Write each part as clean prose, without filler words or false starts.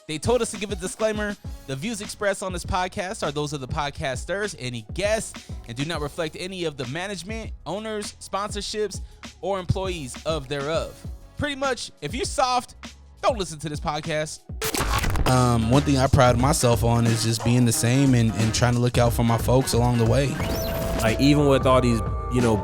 They told us to give a disclaimer. The views expressed on this podcast are those of the podcasters, any guests, and do not reflect any of the management, owners, sponsorships, or employees of thereof. Pretty much, if you're soft, don't listen to this podcast. One thing I pride myself on is just being the same and trying to look out for my folks along the way. Like, even with all these,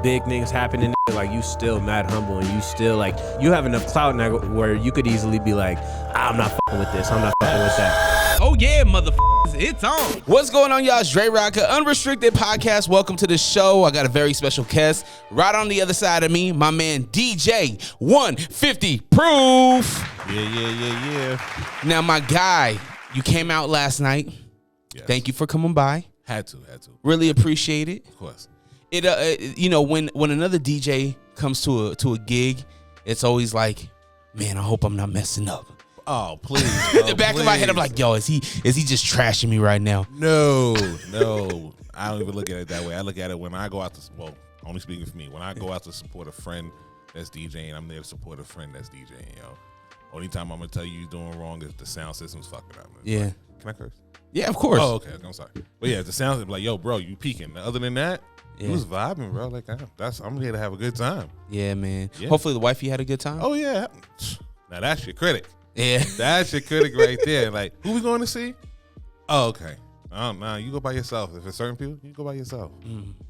big things happening, like, you still mad humble, and you still, like, you have enough clout now where you could easily be like, I'm not fucking with this, I'm not fucking with that. Oh yeah, motherfuckers, it's on. What's going on, y'all? It's DreRawka, Unrestricted podcast. Welcome to the show. I got a very special guest right on the other side of me, my man DJ 150 Proof. Yeah. Now, my guy, you came out last night. Yes. Thank you for coming by. Had to. Really appreciate it. Of course. When another DJ comes to a gig, it's always like, man, I hope I'm not messing up. Oh, please. In the back of my head, I'm like, yo, is he just trashing me right now? No. I don't even look at it that way. I look at it when I go out to, only speaking for me, when I go out to support a friend that's DJing, I'm there to support a friend that's DJing, Only time I'm going to tell you you're doing wrong is the sound system's fucking up. Yeah. Like, can I curse? Yeah, of course. Oh, okay. I'm sorry. But yeah, the sound like, yo, bro, you peaking. Other than that, you was vibing, bro. Like, I'm here to have a good time. Yeah, man. Yeah. Hopefully the wifey had a good time. Oh, yeah. Now, that's your critic. Yeah. That's your critic right there. Like, who we going to see? Oh, okay. Nah, you go by yourself. If it's certain people, you go by yourself.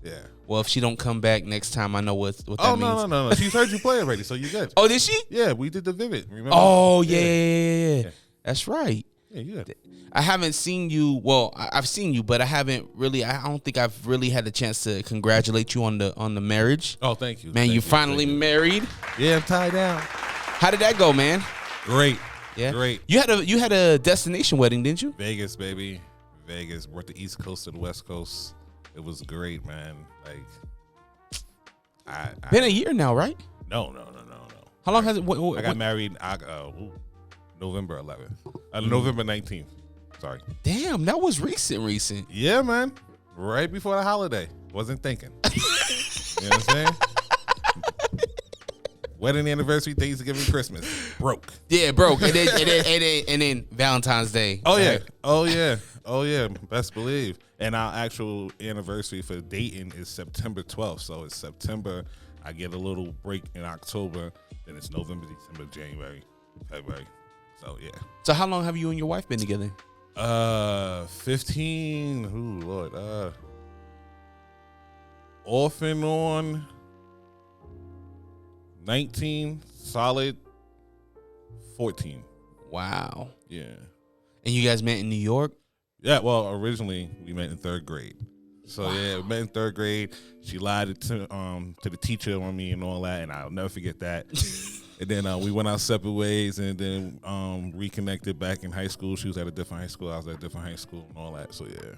Yeah. Well, if she don't come back next time, I know what that means. Oh, no. She's heard you play already, so you're good. Oh, did she? Yeah, we did the Vivid. Remember? Oh, yeah. That's right. Yeah, you good. I haven't seen you. Well, I've seen you, but I haven't really. I don't think I've really had the chance to congratulate you on the marriage. Oh, thank you. Man, you finally married. Yeah, I'm tied down. How did that go, man? Great. Yeah. Great. You had a destination wedding, didn't you? Vegas, baby. Vegas. We're at the East Coast to the West Coast. It was great, man. Like, Been a year now, right? No. How long has it? I got married November 11th. November 19th. Sorry. Damn, that was recent. Yeah, man. Right before the holiday. Wasn't thinking. You know what I'm saying? Wedding anniversary, Thanksgiving, Christmas. Broke. Yeah, broke. And then Valentine's Day. Oh, yeah. Oh, yeah. Best believe. And our actual anniversary for dating is September 12th. So it's September. I get a little break in October. Then it's November, December, January, February. So, yeah. So how long have you and your wife been together? 15. Ooh, Lord. Off and on 19, solid 14. Wow. Yeah. And you guys met in New York? Yeah, well, originally we met in third grade. So yeah, we met in third grade. She lied to the teacher on me and all that, and I'll never forget that. And then we went our separate ways, and then reconnected back in high school. She was at a different high school. I was at a different high school, and all that. So yeah.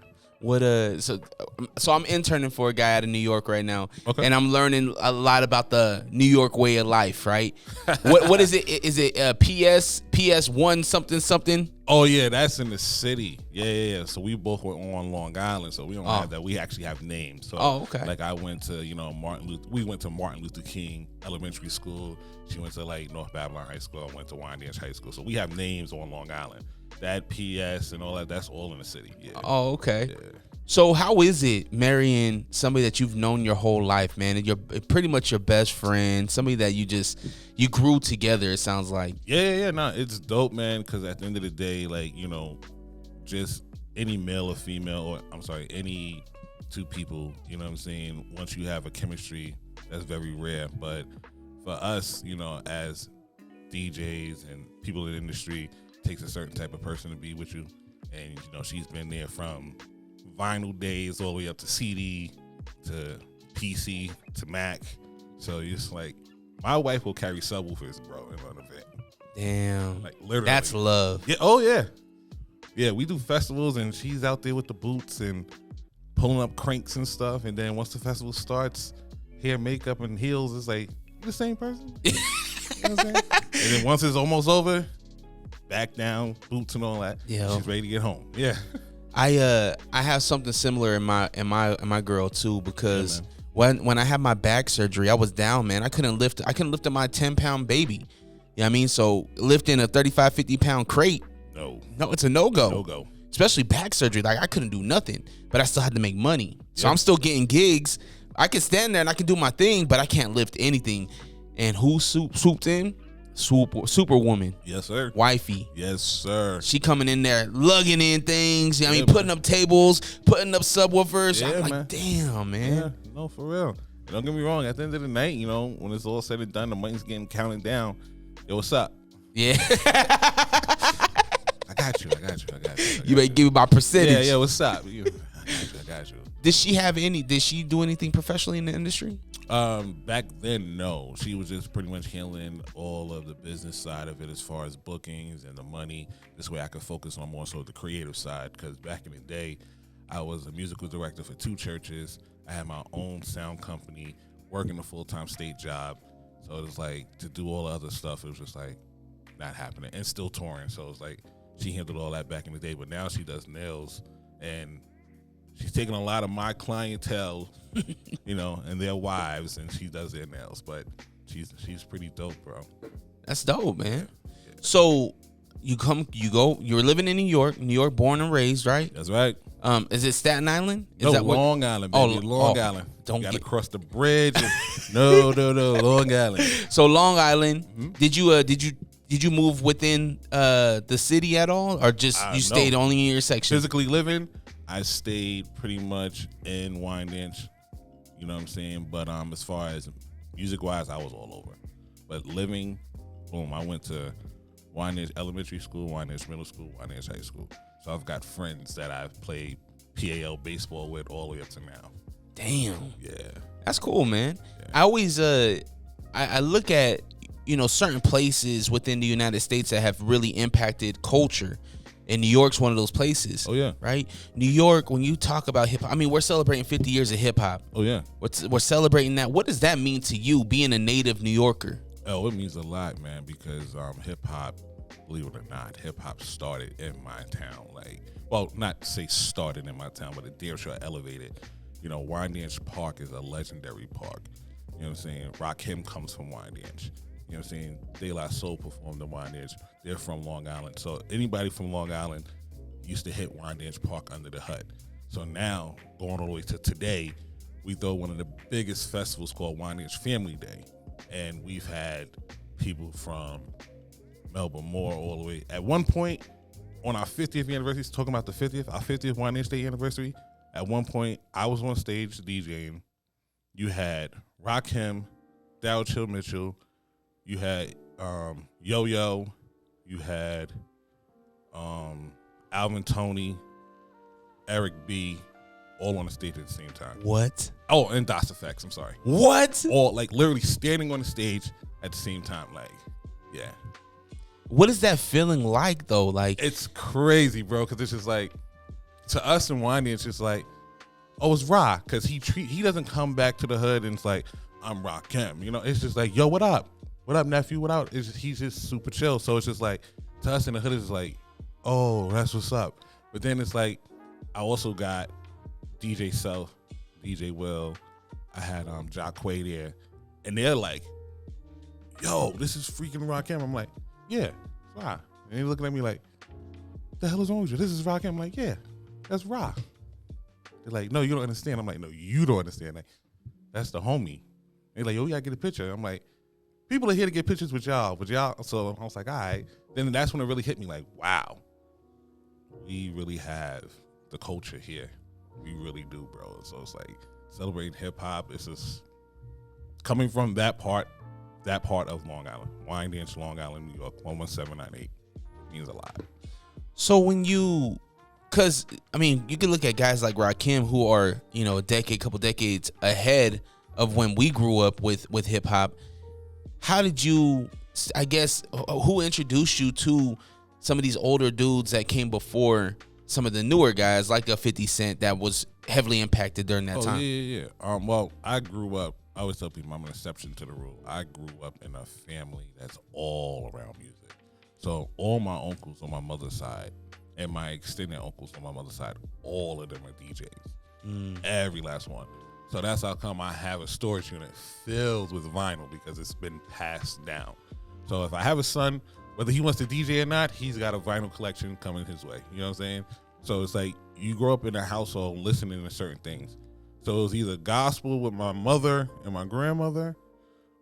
So I'm interning for a guy out of New York right now, okay. And I'm learning a lot about the New York way of life. Right? what is it? Is it PS 1 something? Oh yeah, that's in the city. Yeah. So we both were on Long Island, so we don't have that. We actually have names. So okay. Like I went to we went to Martin Luther King Elementary School. She went to like North Babylon High School. I went to Wyandanch High School. So we have names on Long Island. That PS and all that, that's all in the city. Yeah. Oh, okay. Yeah. So how is it marrying somebody that you've known your whole life, man? And you're pretty much your best friend, somebody that you grew together, it sounds like. Yeah. No, it's dope, man, because at the end of the day, like, just any male or female, or I'm sorry, any two people, you know what I'm saying, once you have a chemistry, that's very rare. But for us, as DJs and people in the industry, takes a certain type of person to be with you. And, she's been there from vinyl days all the way up to CD, to PC, to Mac. So it's like, my wife will carry subwoofers, bro, in an event. Damn. Like, literally. That's love. Yeah. Oh, yeah. Yeah, we do festivals, and she's out there with the boots and pulling up cranks and stuff. And then once the festival starts, hair, makeup, and heels, it's like, you the same person? You know what I'm saying? And then once it's almost over, back down, boots and all that. Yeah, she's ready to get home. Yeah, I have something similar in my girl too, because when I had my back surgery, I was down, man. I couldn't lift my 10-pound baby. You know what I mean? So lifting a 35, 50-pound crate No, it's a no-go. No-go. Especially back surgery. Like, I couldn't do nothing, but I still had to make money. So Yeah. I'm still getting gigs. I can stand there and I can do my thing, but I can't lift anything. And who swooped in? Superwoman. Yes, sir. Wifey. Yes, sir. She coming in there, lugging in things. You know what I mean, Yeah, putting up tables, putting up subwoofers. Yeah, I'm like, man. damn, man. Yeah, no, for real. Don't get me wrong. At the end of the night, you know, when it's all said and done, the money's getting counted down. Yo, what's up? Yeah. I got you. You may give me my percentage. Yeah, what's up? I got you. Did she do anything professionally in the industry? Back then, no. She was just pretty much handling all of the business side of it as far as bookings and the money. This way I could focus on more so the creative side, because back in the day, I was a musical director for 2 churches. I had my own sound company, working a full-time state job. So it was like, to do all the other stuff, it was just like not happening, and still touring. So it was like she handled all that back in the day, but now she does nails, and she's taking a lot of my clientele, you know, and their wives, and she does their nails. But she's pretty dope, bro. That's dope, man. So you're living in New York, born and raised, right? That's right. Is it Staten Island? Is No, that Long Island, baby. Long Island. Don't gotta get cross the bridge. No, Long Island. So Long Island. Did you move within the city at all, or just you stayed no. only in your section? Physically living, I stayed pretty much in Wyandanch. You know what I'm saying? But as far as music wise, I was all over. But living, boom, I went to Wyandanch Elementary School, Wyandanch Middle School, Wyandanch High School. So I've got friends that I've played PAL baseball with all the way up to now. Damn. Yeah. That's cool, man. Yeah. I always I look at, you know, certain places within the United States that have really impacted culture. And New York's one of those places. Oh, yeah. Right? New York, when you talk about hip hop, I mean, we're celebrating 50 years of hip hop. Oh, yeah. We're celebrating that. What does that mean to you, being a native New Yorker? Oh, it means a lot, man, because hip hop, believe it or not, hip hop started in my town. Like, well, not to say started in my town, but it damn sure elevated. You know, Wyandanch Park is a legendary park. You know what I'm saying? Rakim comes from Wyandanch. You know what I'm saying? De La Soul performed in Wyandanch. They're from Long Island. So anybody from Long Island used to hit Wyandanch Park under the hut. So now, going all the way to today, we throw one of the biggest festivals called Wyandanch Family Day. And we've had people from Melbourne Moore all the way. At one point, on our 50th anniversary, our 50th Wyandanch Day anniversary, at one point, I was on stage DJing. You had Rakim, Dow Chill Mitchell, you had Yo-Yo, you had Alvin Toney, Eric B, all on the stage at the same time. What? Oh, and Das Effects, I'm sorry. What? All, like, literally standing on the stage at the same time. Like, yeah. What is that feeling like, though? Like, It's crazy, bro, because it's just like, to us in Wyandanch, it's just like, oh, it's Ra, because he doesn't come back to the hood and it's like, I'm Rakim. You know, it's just like, yo, what up? What up, nephew? What up? He's just super chill. So it's just like, to us in the hood, it's like, oh, that's what's up. But then it's like, I also got DJ Self, DJ Will, I had Jacquay there, and they're like, yo, this is freaking Rakim. I'm like, yeah, it's Ra. And he's looking at me like, what the hell is wrong with you? This is Rakim. I'm like, yeah, that's Ra. They're like, no, you don't understand. I'm like, no, you don't understand. Like, that's the homie. They're like, yo, we gotta get a picture. I'm like, people are here to get pictures with y'all, so I was like, all right. Then that's when it really hit me, like, wow, we really have the culture here. We really do, bro. So it's like, celebrating hip hop, it's just coming from that part of Long Island, Wyandanch, Long Island, New York, 11798 means a lot. so when you, because, I mean, you can look at guys like Rakim who are, you know, couple decades ahead of when we grew up with hip hop. How did you, I guess, who introduced you to some of these older dudes that came before some of the newer guys, like a 50 Cent that was heavily impacted during that time? Yeah. Well, I grew up, I always tell people I'm an exception to the rule. I grew up in a family that's all around music. So all my uncles on my mother's side and my extended uncles on my mother's side, all of them are DJs. Every last one. So that's how come I have a storage unit filled with vinyl, because it's been passed down. So if I have a son, whether he wants to DJ or not, he's got a vinyl collection coming his way. You know what I'm saying? So it's like you grow up in a household listening to certain things. So it was either gospel with my mother and my grandmother,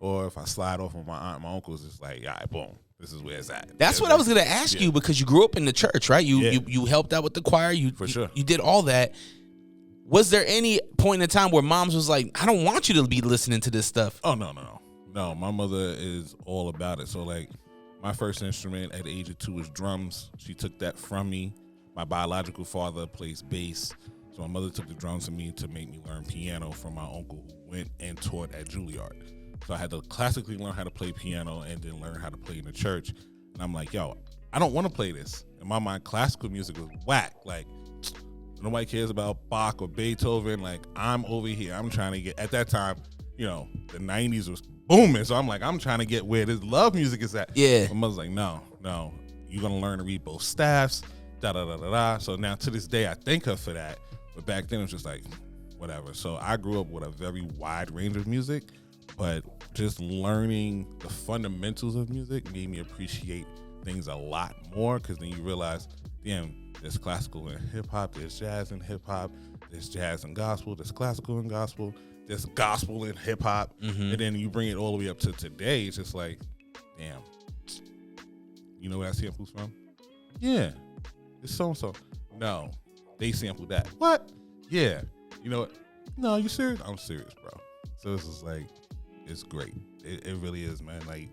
or if I slide off with my aunt and my uncles, it's like, all right, boom, this is where it's at. That's what I was gonna ask you, because you grew up in the church, right? You helped out with the choir. For sure. You did all that. Was there any point in time where moms was like, I don't want you to be listening to this stuff? Oh, no. No, my mother is all about it. So, like, my first instrument at the age of 2 was drums. She took that from me. My biological father plays bass. So my mother took the drums from me to make me learn piano from my uncle who went and taught at Juilliard. So I had to classically learn how to play piano and then learn how to play in the church. And I'm like, yo, I don't want to play this. In my mind, classical music was whack. Like, nobody cares about Bach or Beethoven. Like, I'm over here. I'm trying to get, at that time, you know, the 90s was booming. So I'm like, I'm trying to get where this love music is at. Yeah. My mother's like, no, you're going to learn to read both staffs, da-da-da-da-da. So now to this day, I thank her for that. But back then, it was just like, whatever. So I grew up with a very wide range of music, but just learning the fundamentals of music made me appreciate things a lot more, because then you realize, damn, there's classical and hip-hop, there's jazz and hip-hop, there's jazz and gospel, there's classical and gospel, there's gospel and hip-hop, and then you bring it all the way up to today. It's just like, damn, you know where that sample's from? Yeah, it's so-and-so. No, they sampled that. What? Yeah. You know what? No, you serious? I'm serious, bro. So it's just like, it's great. It really is, man. Like,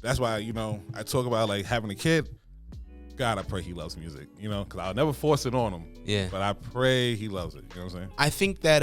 that's why, you know, I talk about, like, having a kid. God, I pray he loves music, you know, because I'll never force it on him. Yeah. But I pray he loves it. You know what I'm saying? I think that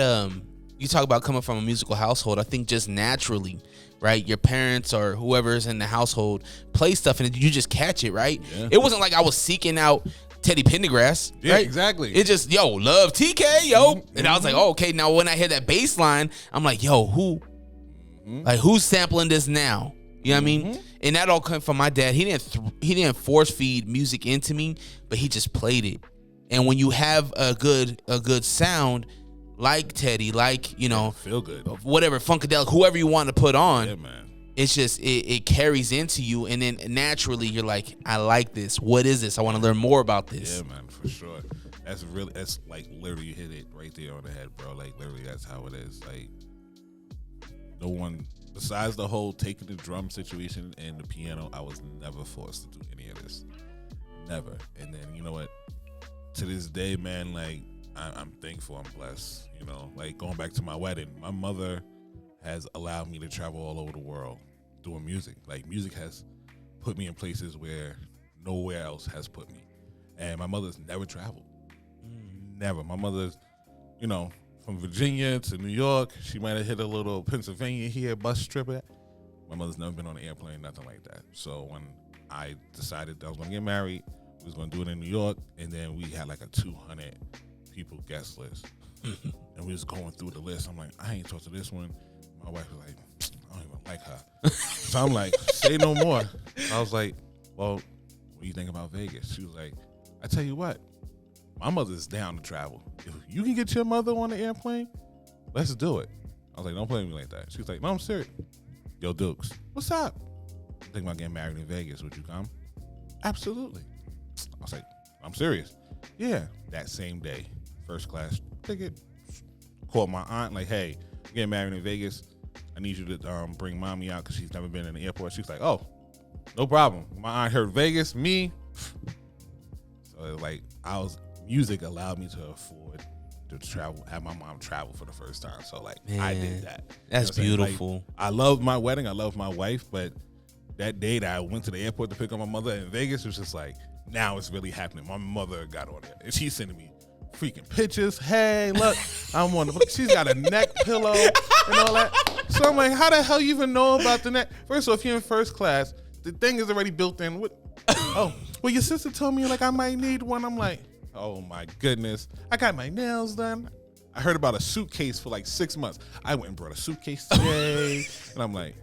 you talk about coming from a musical household. I think just naturally, right, your parents or whoever's in the household play stuff and you just catch it, right? Yeah. It wasn't like I was seeking out Teddy Pendergrass, Yeah, right? exactly. It just, yo, love TK, yo. And I was like, oh, okay. Now when I hear that bass line, I'm like, yo, who's sampling this now? You know what I mean? And that all came from my dad. He didn't force feed music into me, but he just played it. And when you have a good sound, like Teddy, like, you know, Feel good. whatever, Funkadelic, whoever you want to put on, Yeah, man. it's just it carries into you, and then naturally you're like, I like this. What is this? I want to learn more about this. Yeah, man, for sure. That's like literally you hit it right there on the head, bro. Like, literally, that's how it is. Like, no one besides the whole taking the drum situation and the piano, I was never forced to do any of this. Never. And then, you know what? To this day, man, like, I'm thankful, I'm blessed. You know, like, going back to my wedding, my mother has allowed me to travel all over the world doing music. Like, music has put me in places where nowhere else has put me. And my mother's never traveled. Never. My mother's, you know, from Virginia to New York. She might have hit a little Pennsylvania here bus trip. My mother's never been on an airplane, nothing like that. So when I decided that I was going to get married, we was going to do it in New York, and then we had like a 200 people guest list. And we was going through the list. I'm like, I ain't talked to this one. My wife was like, I don't even like her. So I'm like, say no more. I was like, well, what do you think about Vegas? She was like, I tell you what, my mother's down to travel. If you can get your mother on the airplane, let's do it. I was like, don't play with me like that. She was like, no, I'm serious. Yo, Dukes, what's up? I'm thinking about getting married in Vegas. Would you come? Absolutely. I was like, I'm serious. Yeah. That same day, first class ticket. Called my aunt, like, hey, I'm getting married in Vegas. I need you to bring mommy out because she's never been in the airport. She's like, oh, no problem. My aunt heard Vegas, me. So, like, music allowed me to afford to travel, have my mom travel for the first time. So, like, Man, I did that. That's beautiful. Like, I love my wedding. I love my wife. But that day that I went to the airport to pick up my mother in Vegas, it was just like, now it's really happening. My mother got on there. And she's sending me freaking pictures. Hey, look, I'm on the, she's got a neck pillow and all that. So I'm like, how the hell you even know about the neck? First of all, if you're in first class, the thing is already built in. Oh, well, your sister told me, like, I might need one. I'm like, oh my goodness. I got my nails done. I heard about a suitcase for like 6 months. I went and brought a suitcase today. And I'm like,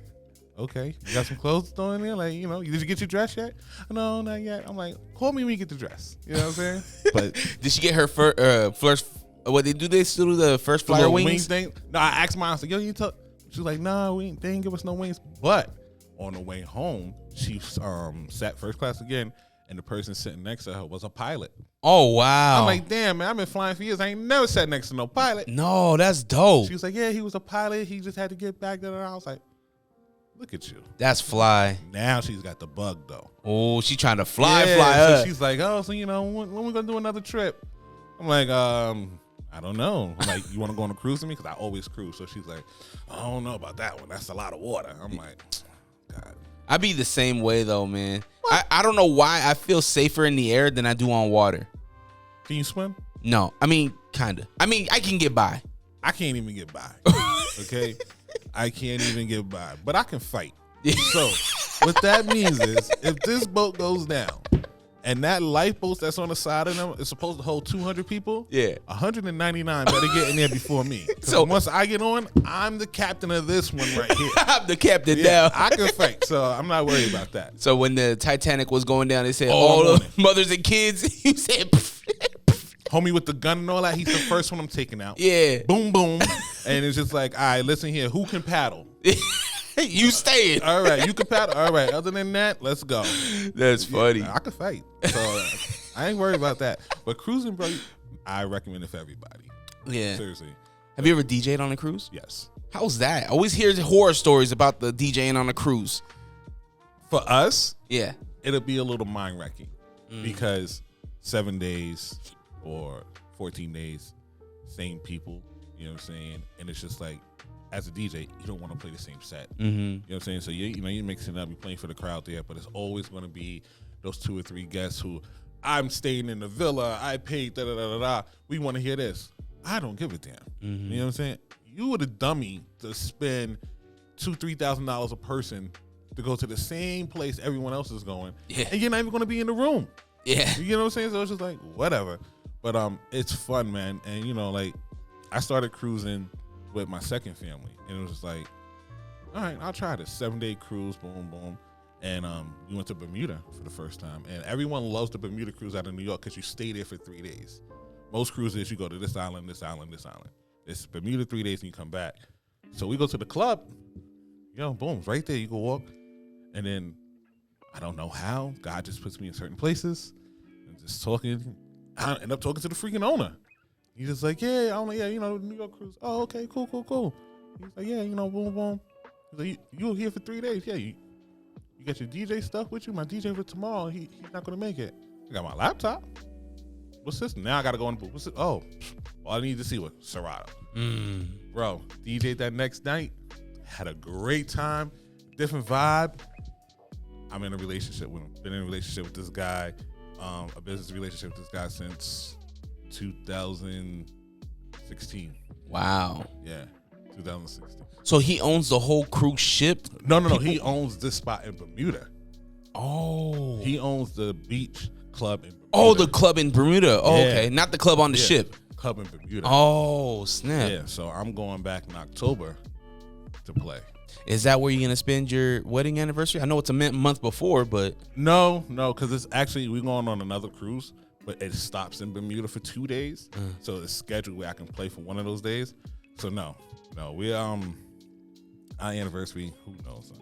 okay, you got some clothes thrown in there? Like, you know, did you get your dress yet? No, not yet. I'm like, call me when you get the dress. You know what I'm saying? But did she get her first? What they still do the first flyer wings thing? No, I asked mine. I was like, yo, you tell. She was like, no, they didn't give us no wings. But On the way home, she sat first class again, and the person sitting next to her was a pilot. Oh, wow. I'm like, damn, man, I've been flying for years. I ain't never sat next to no pilot. No, that's dope. She was like, yeah, he was a pilot. He just had to get back there. I was like, look at you. That's fly. Now she's got the bug, though. Oh, she trying to fly So up. she's like, oh, so, you know, when we going to do another trip? I'm like, I don't know. I'm like, you want to go on a cruise with me? Because I always cruise. So she's like, I don't know about that one. That's a lot of water. I'm like, God. I be the same way, though, man. I don't know why I feel safer in the air than I do on water. Can you swim? No. I mean, kind of. I mean, I can get by. I can't even get by. Okay? I can't even get by. But I can fight. So what that means is if this boat goes down and that lifeboat that's on the side of them is supposed to hold 200 people, 199 better get in there before me. So once I get on, I'm the captain of this one right here. I'm the captain now. I can fight, so I'm not worried about that. So when the Titanic was going down, they said all the mothers and kids, you said, homie with the gun and all that, he's the first one I'm taking out. Yeah. Boom, boom. And it's just like, all right, listen here, who can paddle? You staying. All right, you can paddle. All right, other than that, let's go. That's funny. I can fight. So I ain't worried about that. But cruising, bro, I recommend it for everybody. Yeah. Seriously. Have you ever DJ'd on a cruise? Yes. How's that? I always hear horror stories about the DJing on a cruise. For us, Yeah. it'll be a little mind-wrecking because 7 days or 14 days, same people, you know what I'm saying? And it's just like, as a DJ, you don't want to play the same set. Mm-hmm. You know what I'm saying? So you're mixing up, you're playing for the crowd there, but it's always going to be those 2 or 3 guests who, I'm staying in the villa, I paid da da da da da. We want to hear this. I don't give a damn. Mm-hmm. You know what I'm saying? You were the dummy to spend $2,000-$3,000 a person to go to the same place everyone else is going, and you're not even going to be in the room. Yeah. You know what I'm saying? So it's just like whatever. But it's fun, man. And you know, like I started cruising with my second family, and it was just like, all right, I'll try this 7-day cruise, boom, boom. And we went to Bermuda for the first time, and everyone loves the Bermuda cruise out of New York because you stay there for 3 days. Most cruises, you go to this island, this island, this island. It's Bermuda 3 days, and you come back. So we go to the club, you know, boom, it's right there. You go walk, and then I don't know how God just puts me in certain places, and just talking. I end up talking to the freaking owner. He's just like, yeah, you know, New York cruise. Oh, okay, cool. He's like, yeah, you know, boom, boom. He's like, you were here for 3 days. Yeah, you got your DJ stuff with you? My DJ for tomorrow, he's not going to make it. I got my laptop. What's this? Now I got to go in the booth. What's it? Oh, all I need to see was Serato. Bro, DJ that next night. Had a great time. Different vibe. I'm in a relationship with him. Been in a relationship with this guy. A business relationship with this guy since 2016. Wow. Yeah, 2016. So he owns the whole cruise ship? No. He owns this spot in Bermuda. Oh. He owns the beach club in Bermuda. Oh, the club in Bermuda. Oh, Yeah. okay. Not the club on the ship. Club in Bermuda. Oh, snap. Yeah, so I'm going back in October to play. Is that where you're going to spend your wedding anniversary? I know it's a month before, but... No, because it's actually, we're going on another cruise, but it stops in Bermuda for 2 days. So it's scheduled where I can play for one of those days. So no, we our anniversary, who knows?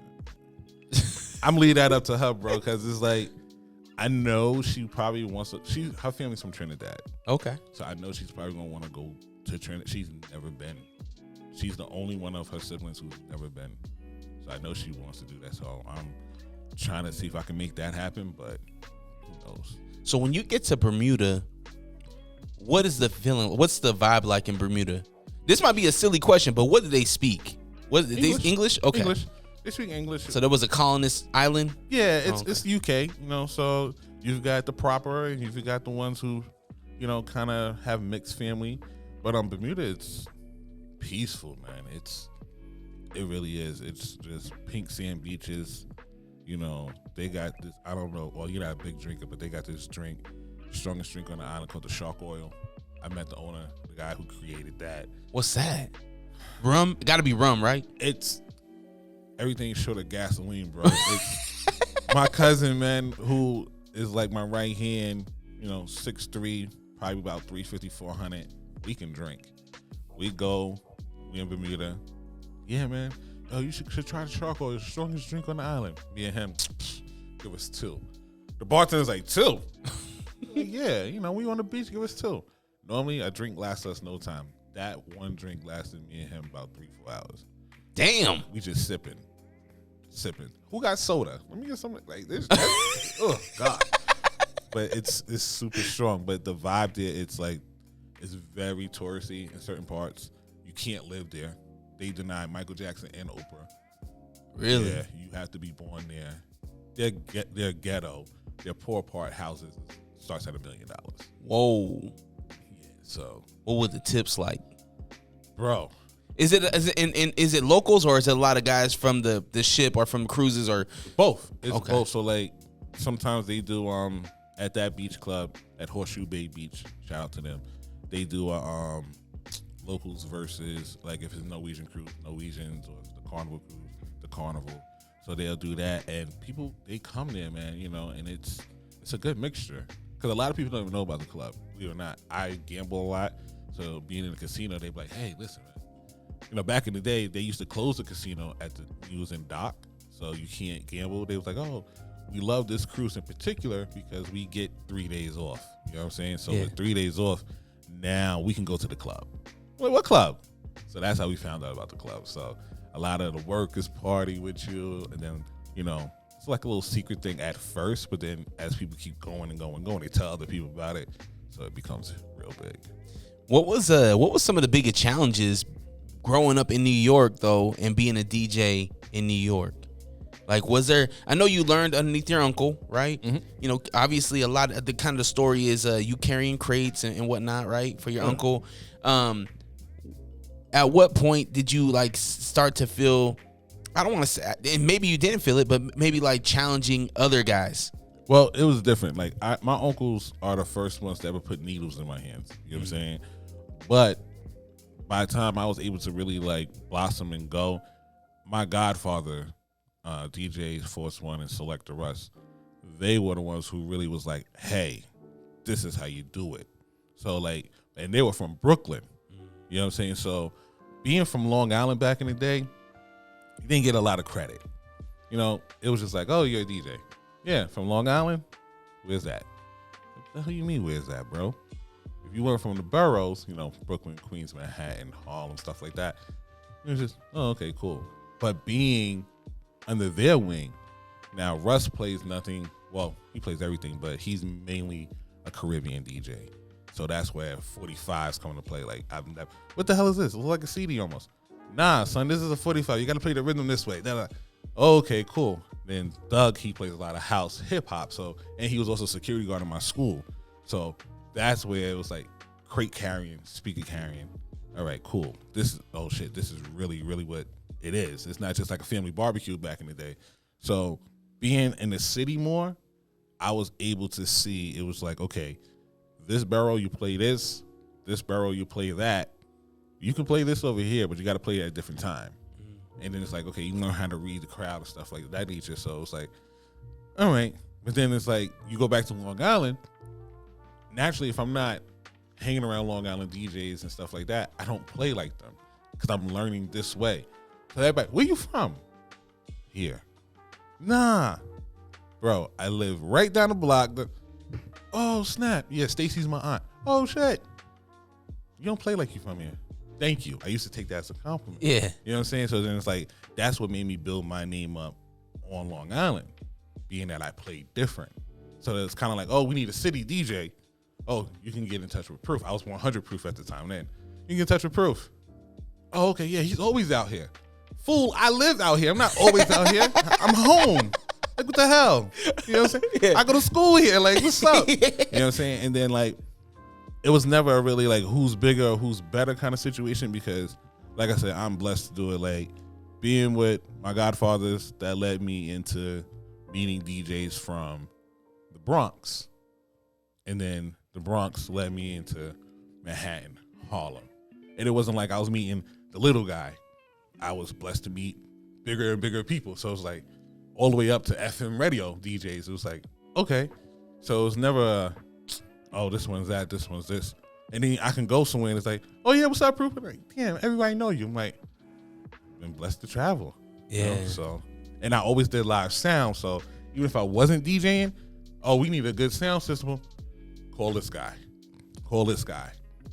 I'm leave that up to her, bro, because it's like, I know she probably wants to, her family's from Trinidad. Okay. So I know she's probably going to want to go to Trinidad. She's never been. She's the only one of her siblings who's never been. So I know she wants to do that. So I'm trying to see if I can make that happen, but who knows? So when you get to Bermuda, what is the feeling? What's the vibe like in Bermuda? This might be a silly question, but what do they speak? What English? Okay. English. They speak English. So there was a colonist island? Yeah, it's UK, you know, so you've got the proper and you've got the ones who, you know, kind of have mixed family. But Bermuda, it's peaceful, man. It really is. It's just pink sand beaches. You know, they got this, I don't know, well, you're not a big drinker, but they got this drink, strongest drink on the island called the shark oil. I met the owner, the guy who created that. What's that? Rum? It got to be rum, right? It's everything short of gasoline, bro. It's my cousin, man, who is like my right hand, you know, 6'3", probably about 350, 400. We can drink. We go. We in Bermuda. Yeah, man. oh, you should try the charcoal. It's the strongest drink on the island. Me and him, give us 2. The bartender's like, 2? Yeah, we on the beach, give us 2. Normally, a drink lasts us no time. That one drink lasted me and him about 3-4 hours. Damn. We just sipping. Who got soda? Let me get something like this. Oh, God. But it's super strong. But the vibe there, it's very touristy in certain parts. You can't live there. They denied Michael Jackson and Oprah. Really? Yeah, you have to be born there. They're ghetto. Their poor part houses starts at $1 million. Whoa. Yeah, so what were the tips like, bro? Is it locals or is it a lot of guys from the ship or from cruises or both? It's okay. both. So sometimes they do at that beach club at Horseshoe Bay Beach. Shout out to them. They do locals versus if it's Norwegian cruise, Norwegians, or the Carnival cruise, the Carnival. So they'll do that, and people they come there, man. And it's a good mixture because a lot of people don't even know about the club. Believe it or not, I gamble a lot, so being in the casino, they be like, "Hey, listen, man." Back in the day, they used to close the casino you was in dock, so you can't gamble. They was like, "Oh, we love this cruise in particular because we get 3 days off." You know what I'm saying? So with 3 days off, now we can go to the club. Wait, what club? So that's how we found out about the club. So a lot of the workers party with you, and then it's like a little secret thing at first, but then as people keep going and going and going, they tell other people about it, so it becomes real big. What was some of the biggest challenges growing up in New York though, and being a DJ in New York? Was there? I know you learned underneath your uncle, right? Mm-hmm. Obviously a lot of the kind of the story is you carrying crates and whatnot, right, for your uncle. At what point did you start to feel? I don't want to say, and maybe you didn't feel it, but maybe challenging other guys. Well, it was different. My uncles are the first ones to ever put needles in my hands. You know what I'm saying? But by the time I was able to really blossom and go, my godfather, DJs Force One and Selector Russ, they were the ones who really was like, "Hey, this is how you do it." So and they were from Brooklyn. You know what I'm saying? So being from Long Island back in the day, you didn't get a lot of credit. It was just "Oh, you're a DJ." Yeah, from Long Island? Where's that? What the hell you mean, where's that, bro? If you were from the boroughs, Brooklyn, Queens, Manhattan, Harlem, stuff like that, it was just, oh, okay, cool. But being under their wing, now Russ plays nothing. Well, he plays everything, but he's mainly a Caribbean DJ. So that's where 45s come into play. What the hell is this? It looks like a CD almost. Nah, son, this is a 45. You got to play the rhythm this way. Okay, cool. Then Doug, he plays a lot of house hip hop. So, and he was also security guard in my school. So that's where it was crate carrying, speaker carrying. All right, cool. This is really, really what it is. It's not just a family barbecue back in the day. So being in the city more, I was able to see it was okay, this barrel you play this barrel you play that. You can play this over here, but you got to play it at a different time. And then it's okay, you learn how to read the crowd and stuff like that nature. So it's all right. But then it's you go back to Long Island. Naturally, if I'm not hanging around Long Island DJs and stuff like that, I don't play like them because I'm learning this way. So everybody, where you from? Here. Nah. Bro, I live right down the block. Oh, snap. Yeah, Stacy's my aunt. Oh, shit. You don't play like you from here. Thank you. I used to take that as a compliment. Yeah. You know what I'm saying? So then it's that's what made me build my name up on Long Island, being that I played different. So it's kind of oh, we need a city DJ. Oh, you can get in touch with Proof. I was 100 Proof at the time then. You can get in touch with Proof. Oh, okay, yeah, he's always out here. Fool, I live out here. I'm not always out here. I'm home. What the hell? You know what I'm saying? Yeah. I go to school here. What's up? You know what I'm saying? And then it was never a really who's bigger or who's better kind of situation because, like I said, I'm blessed to do it. Being with my godfathers, that led me into meeting DJs from the Bronx. And then the Bronx led me into Manhattan, Harlem. And it wasn't I was meeting the little guy. I was blessed to meet bigger and bigger people. So it was all the way up to FM radio DJs. It was okay. So it was never oh, this one's that, this one's this. And then I can go somewhere and it's oh yeah, what's up, Proof? Damn, everybody know you. I'm been blessed to travel. You know? Yeah. So, and I always did live sound. So even if I wasn't DJing, oh, we need a good sound system. Call this guy. Call this guy.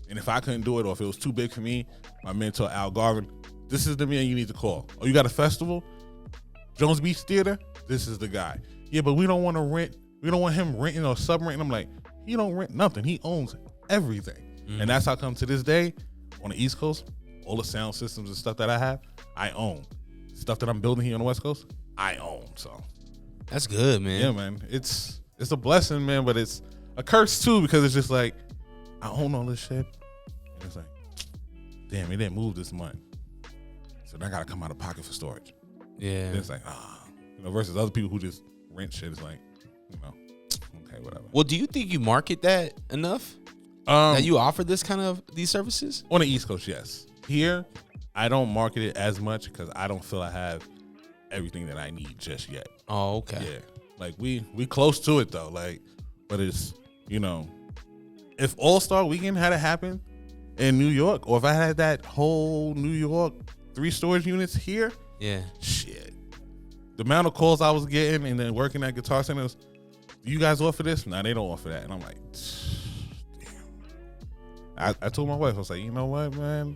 And if I couldn't do it, or if it was too big for me, my mentor Al Garvin, this is the man you need to call. Oh, you got a festival? Jones Beach Theater? This is the guy. Yeah, but we don't want to rent. We don't want him renting or sub-renting. I'm like, he don't rent nothing. He owns everything. And that's how come to this day, on the East Coast, all the sound systems and stuff that I have, I own. Stuff that I'm building here on the West Coast, I own. So That's good, man. yeah, man. It's a blessing, man, but it's a curse too, because it's just like, I own all this shit. And it's like, damn, it didn't move this month. So then I gotta come out of pocket for storage. Yeah. And it's like, versus other people who just rent shit. It's like, okay, whatever. Well, do you think you market that enough? That you offer this kind of these services? On the East Coast, yes. Here, I don't market it as much because I don't feel I have everything that I need just yet. Oh, okay. Yeah. Like we close to it though. Like, but it's, if All-Star Weekend had it happen in New York, or if I had that whole New York 3 storage units here, Yeah. shit. The amount of calls I was getting and then working at Guitar Centers, do you guys offer this? Nah, they don't offer that. And I'm like, damn. I told my wife, I was like, you know what, man?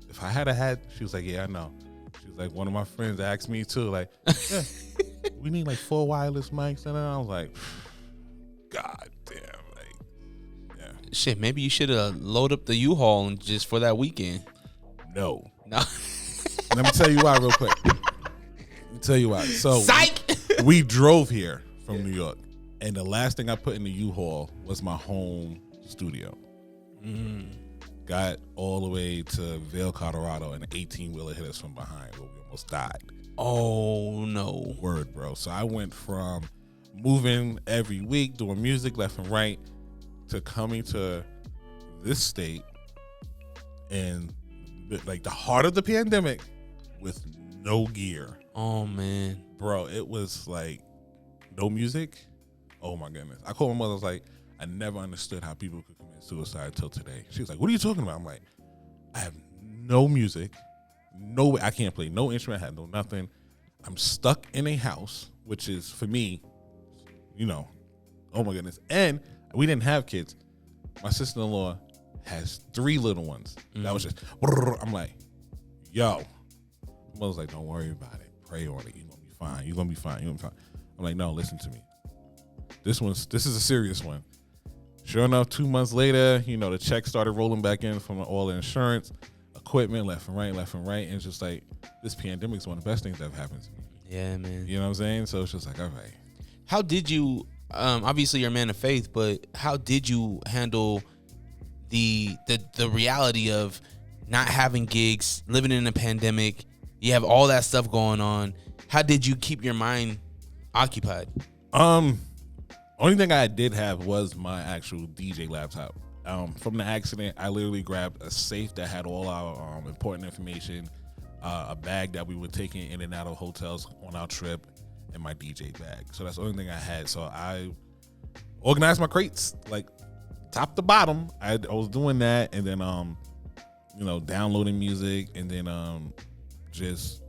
If I had, she was like, yeah, I know. She was like, one of my friends asked me too, like, yeah, we need like 4 wireless mics. And I was like, God damn. Like, yeah. Shit, maybe you should have loaded up the U-Haul and just for that weekend. No. No. Let me tell you why real quick. So Psych! we drove here from New York, and the last thing I put in the U-Haul was my home studio. Got all the way to Vail, Colorado, and an 18-wheeler hit us from behind where we almost died. Oh, no. Word, bro. So I went from moving every week, doing music left and right, to coming to this state and like the heart of the pandemic with no gear. Oh, man. Bro, it was like no music. Oh my goodness. I called my mother. I was like, I never understood how people could commit suicide until today. She was like, what are you talking about? I'm like, I have no music. No, I can't play no instrument. I have no nothing. I'm stuck in a house, which is for me, oh my goodness. And we didn't have kids. My sister-in-law has 3 little ones. That was just, I'm like, yo. My mother's like, don't worry about it. Pray on it. You're going to be fine. You're going to be fine. You're going to be fine. I'm like, no, listen to me. This is a serious one. Sure enough, 2 months later, the check started rolling back in from all the insurance, equipment, left and right. And it's just like, this pandemic is one of the best things that have happened to me. Yeah, man. You know what I'm saying? So it's just like, all right. How did you, obviously you're a man of faith, but how did you handle the reality of not having gigs, living in a pandemic? You have all that stuff going on. How did you keep your mind occupied? Only thing I did have was my actual DJ laptop. From the accident, I literally grabbed a safe that had all our important information, a bag that we were taking in and out of hotels on our trip, and my DJ bag. So that's the only thing I had. So I organized my crates, like top to bottom. I was doing that, and then downloading music, and then just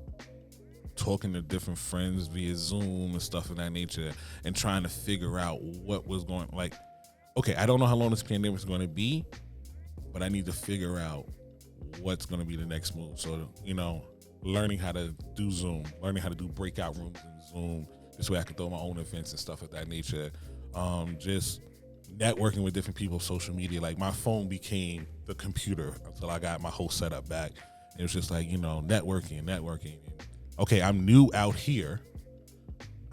talking to different friends via Zoom and stuff of that nature, and trying to figure out what was going, like, okay, I don't know how long this pandemic is going to be, but I need to figure out what's going to be the next move. So, learning how to do Zoom, learning how to do breakout rooms in Zoom. This way I can throw my own events and stuff of that nature. Just networking with different people, social media. Like, my phone became the computer until I got my whole setup back. It was just like, networking. Okay, I'm new out here.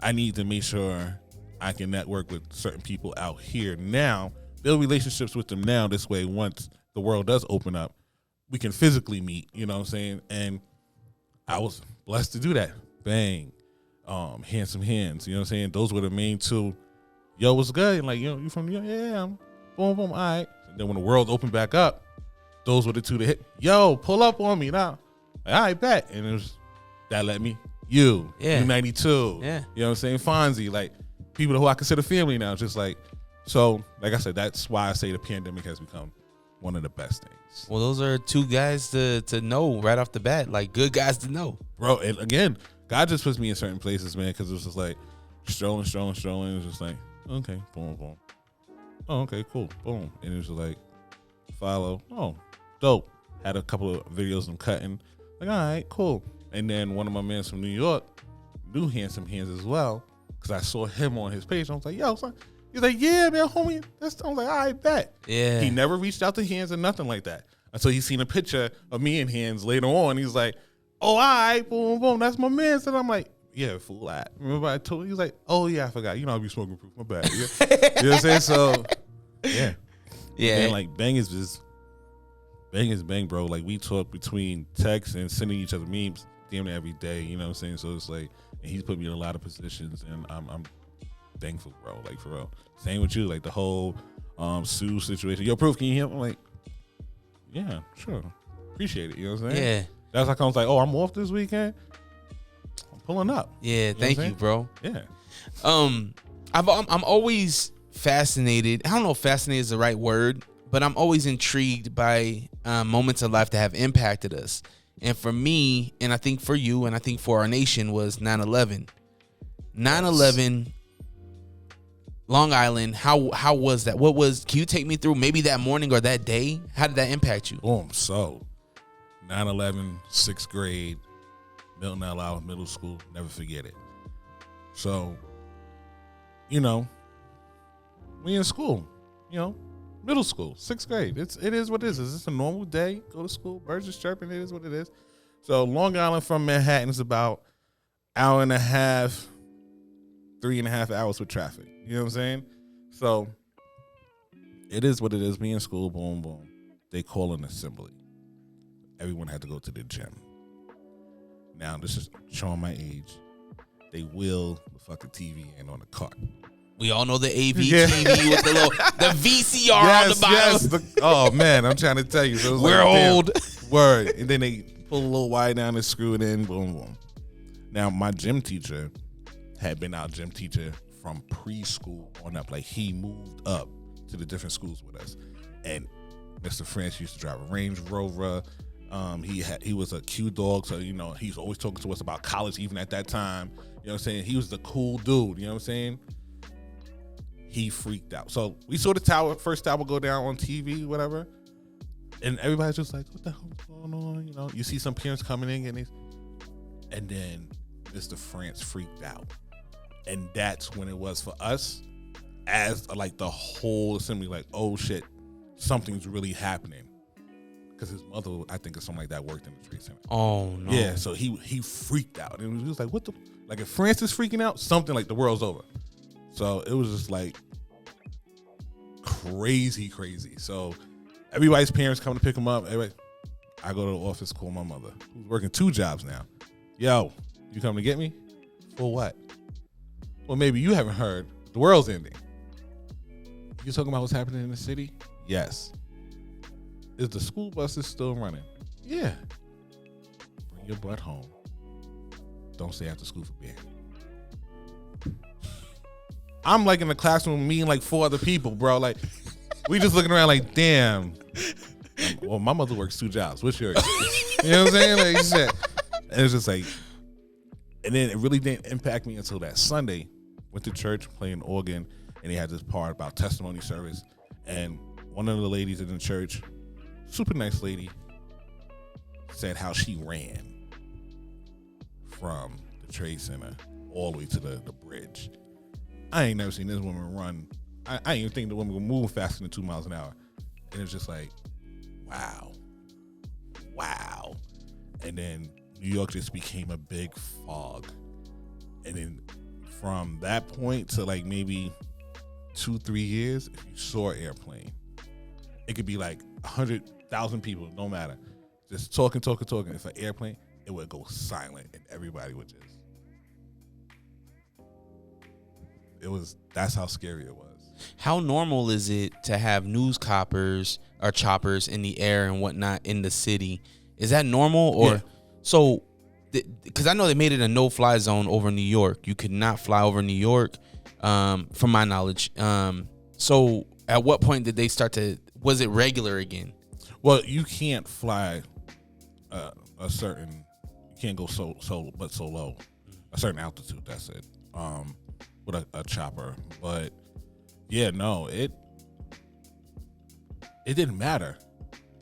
I need to make sure I can network with certain people out here now, build relationships with them now. This way, once the world does open up, we can physically meet, you know what I'm saying? And I was blessed to do that. Bang. Handsome Hands, you know what I'm saying? Those were the main 2. Yo, what's good? And like, you from New York? Yeah, I'm boom, all right. And then when the world opened back up, those were the 2 that hit. Yo, pull up on me now. Like, all right, bet. And it was, that let me, U92. Yeah. You know what I'm saying? Fonzie, like, people who I consider family now. Just like, so, like I said, that's why I say the pandemic has become one of the best things. Well, those are two guys to know right off the bat, like good guys to know. Bro, and again, God just puts me in certain places, man, because it was just like strolling. It was just like, okay, boom, boom. Oh, okay, cool, boom. And it was just like, follow. Oh, dope. Had a couple of videos of them cutting. Like, all right, cool. And then one of my mans from New York knew Handsome Hands as well, because I saw him on his page. I was like, yo, son. He's like, yeah, man, homie. I was like, all right, bet. Yeah. He never reached out to Hands or nothing like that. Until he seen a picture of me and Hands later on. He's like, oh, all right, boom, boom, that's my man. So I'm like, yeah, fool that. Remember I told you? He's like, oh, yeah, I forgot. You know I be smoking proof. My bad. You know what I'm saying? So, yeah. Yeah. And like, bang is bang, bro. Like, we talk between texts and sending each other memes damn near every day. You know what I'm saying? So it's like, and he's put me in a lot of positions, and I'm thankful, bro. Like, for real. Same with you. Like, the whole Sue situation. Yo, Proof, can you hear me? I'm like, yeah, sure. Appreciate it. You know what I'm saying? Yeah. That's like I was like, oh, I'm off this weekend. I'm pulling up. Yeah. Thank you, bro. Yeah. I'm always fascinated. I don't know if fascinated is the right word, but I'm always intrigued by moments of life that have impacted us. And for me, and I think for you, and I think for our nation, was 9/11. 9/11, Long Island. How was that? Can you take me through maybe that morning or that day? How did that impact you? Boom. So, 9/11, 6th grade, Milton L. Middle School. Never forget it. So, you know, we in school. You know, middle school, 6th grade. It is what it is. Is this a normal day? Go to school, birds are chirping. It is what it is. So, Long Island from Manhattan is about hour and a half, 3.5 hours with traffic. You know what I'm saying? So, it is what it is. Me in school, boom, boom. They call an assembly. Everyone had to go to the gym. Now, this is showing my age. They wheel the fucking TV in on the cart. We all know the AV TV with the VCR on the bottom. Oh man, I'm trying to tell you. So we're old. Word. And then they pull a little wire down and screw it in. Boom, boom. Now, my gym teacher had been our gym teacher from preschool on up. Like, he moved up to the different schools with us. And Mr. France used to drive a Range Rover. He was a Q dog, so you know he's always talking to us about college, even at that time. You know what I'm saying? He was the cool dude. You know what I'm saying? He freaked out. So we saw the first tower go down on TV, whatever, and everybody's just like, "What the hell is going on?" You know, you see some parents coming in, and then Mr. France freaked out, and that's when it was for us, as like the whole assembly, like, "Oh shit, something's really happening." Because his mother, I think, or something like that, worked in the Trade Center. Oh no! Yeah, so he freaked out, and he was like, "What the?" Like, if Francis freaking out, something like the world's over. So it was just like crazy. So everybody's parents come to pick him up. I go to the office, call my mother, who's working 2 jobs now. Yo, you come to get me? For what? Well, maybe you haven't heard. The world's ending. You talking about what's happening in the city? Yes. Is the school buses still running? Yeah. Bring your butt home. Don't stay after school for bed. I'm like in the classroom, me and like 4 other people, bro. Like, we just looking around like, damn. Well, my mother works 2 jobs. What's yours? You know what I'm saying? Like, shit. And it's just like, and then it really didn't impact me until that Sunday. Went to church, playing organ, and they had this part about testimony service. And one of the ladies in the church, super nice lady, said how she ran from the Trade Center all the way to the bridge. I ain't never seen this woman run. I ain't even think the woman would move faster than 2 miles an hour. And it was just like, wow. And then New York just became a big fog. And then from that point to like maybe 2-3 years, if you saw an airplane, it could be like 100,000 people, no matter. Just talking. If an airplane, it would go silent and everybody would just. That's how scary it was. How normal is it to have news choppers or choppers in the air and whatnot in the city? Is that normal? Or so? Because I know they made it a no-fly zone over New York. You could not fly over New York, from my knowledge. So at what point did they start to? was it regular again? Well, you can't fly a certain. You can't go so low, a certain altitude. That's it. With a chopper, but yeah, no, it didn't matter.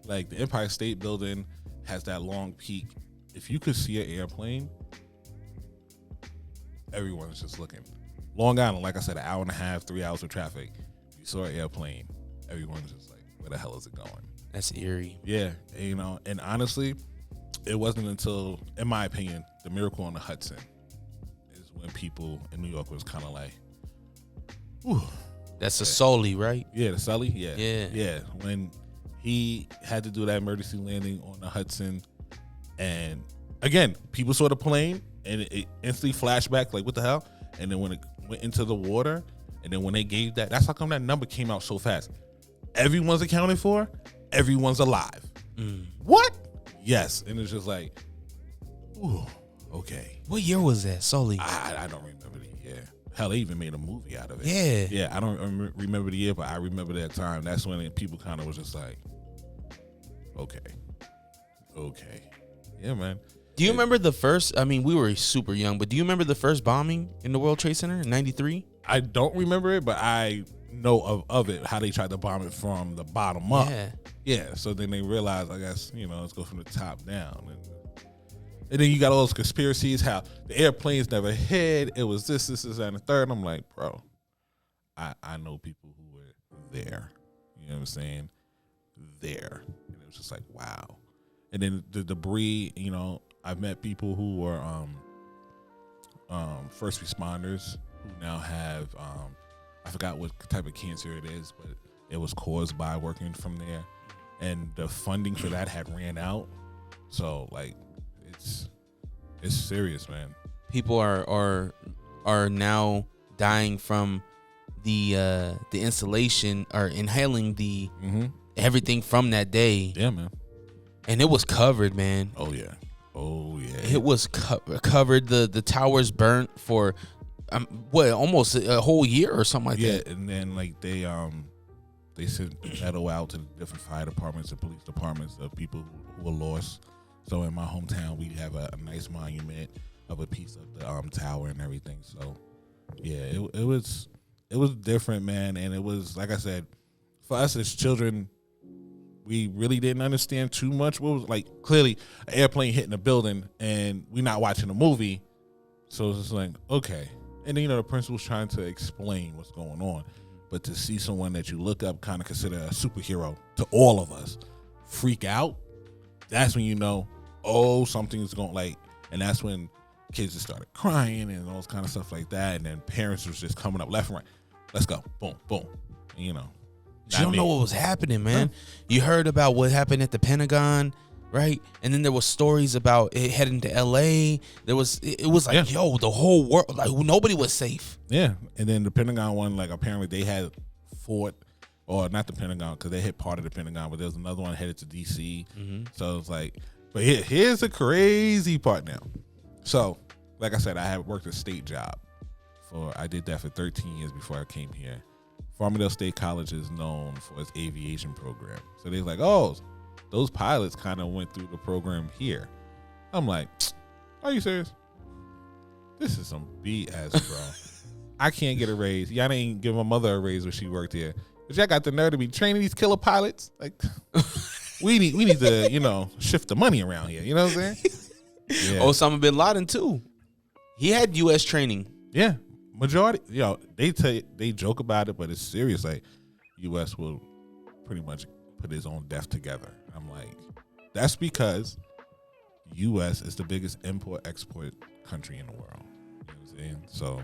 Like the Empire State Building has that long peak. If you could see an airplane, everyone's just looking. Long Island, like I said, an hour and a half, 3 hours of traffic. You saw an airplane, everyone's just like, where the hell is it going? That's eerie. Yeah, and honestly, it wasn't until, in my opinion, the Miracle on the Hudson is when people in New York was kind of like, ooh. That's a Sully, right? Yeah, the Sully. Yeah. When he had to do that emergency landing on the Hudson, and again, people saw the plane and it instantly flashed back, like, what the hell? And then when it went into the water, and then when they gave that's how come that number came out so fast. Everyone's accounted for, everyone's alive. What? Yes. And it's just like, ooh, okay. What year was that, Sully? I don't remember the year. Hell, they even made a movie out of it. Yeah. Yeah, I don't remember the year, but I remember that time. That's when people kind of was just like, okay. Yeah, man. Do you remember the first, I mean, we were super young, but do you remember the first bombing in the World Trade Center in 93? I don't remember it, but I know of it, how they tried to bomb it from the bottom up. Yeah, so then they realized, I guess, let's go from the top down. And then you got all those conspiracies, how the airplanes never hit. It was this, and the third. And I'm like, bro, I know people who were there. You know what I'm saying? There. And it was just like, wow. And then the debris, I've met people who were first responders who now have, I forgot what type of cancer it is, but it was caused by working from there. And the funding for that had ran out. So, like, it's serious, man. People are now dying from the installation or inhaling the everything from that day. Yeah, man. And it was covered, man. Oh yeah. It was covered. The towers burnt for almost a whole year or something like that. Yeah, and then like they sent metal out to the different fire departments and police departments of people who were lost. So in my hometown, we have a nice monument of a piece of the tower and everything. So yeah, it was different, man. And it was, like I said, for us as children, we really didn't understand too much. What was, like, clearly an airplane hitting a building and we're not watching a movie. So it's just like, okay. And then, the principal's trying to explain what's going on. But to see someone that you look up, kind of consider a superhero to all of us, freak out, that's when something's going, and that's when kids just started crying and all this kind of stuff like that. And then parents was just coming up left and right. Let's go. Boom, boom. And, you don't know what was happening, man. You heard about what happened at the Pentagon, right? And then there was stories about it heading to LA. It was like, yo, the whole world, like, nobody was safe. Yeah. And then the Pentagon one, like, apparently they had fought, or not the Pentagon, because they hit part of the Pentagon, but there was another one headed to DC. So it's like, but here's the crazy part now. So, like I said, I had worked a state job. I did that for 13 years before I came here. Farmingdale State College is known for its aviation program. So they're like, oh, those pilots kind of went through the program here. I'm like, are you serious? This is some BS, bro. I can't get a raise. Y'all didn't give my mother a raise when she worked here. But y'all got the nerve to be training these killer pilots? Like, we need to, shift the money around here. You know what I'm saying? Yeah. Osama bin Laden, too. He had U.S. training. Yeah. Majority, they joke about it, but it's serious. Like, U.S. will pretty much put his own death together. I'm like, that's because U.S. is the biggest import-export country in the world. You know what I'm saying? So,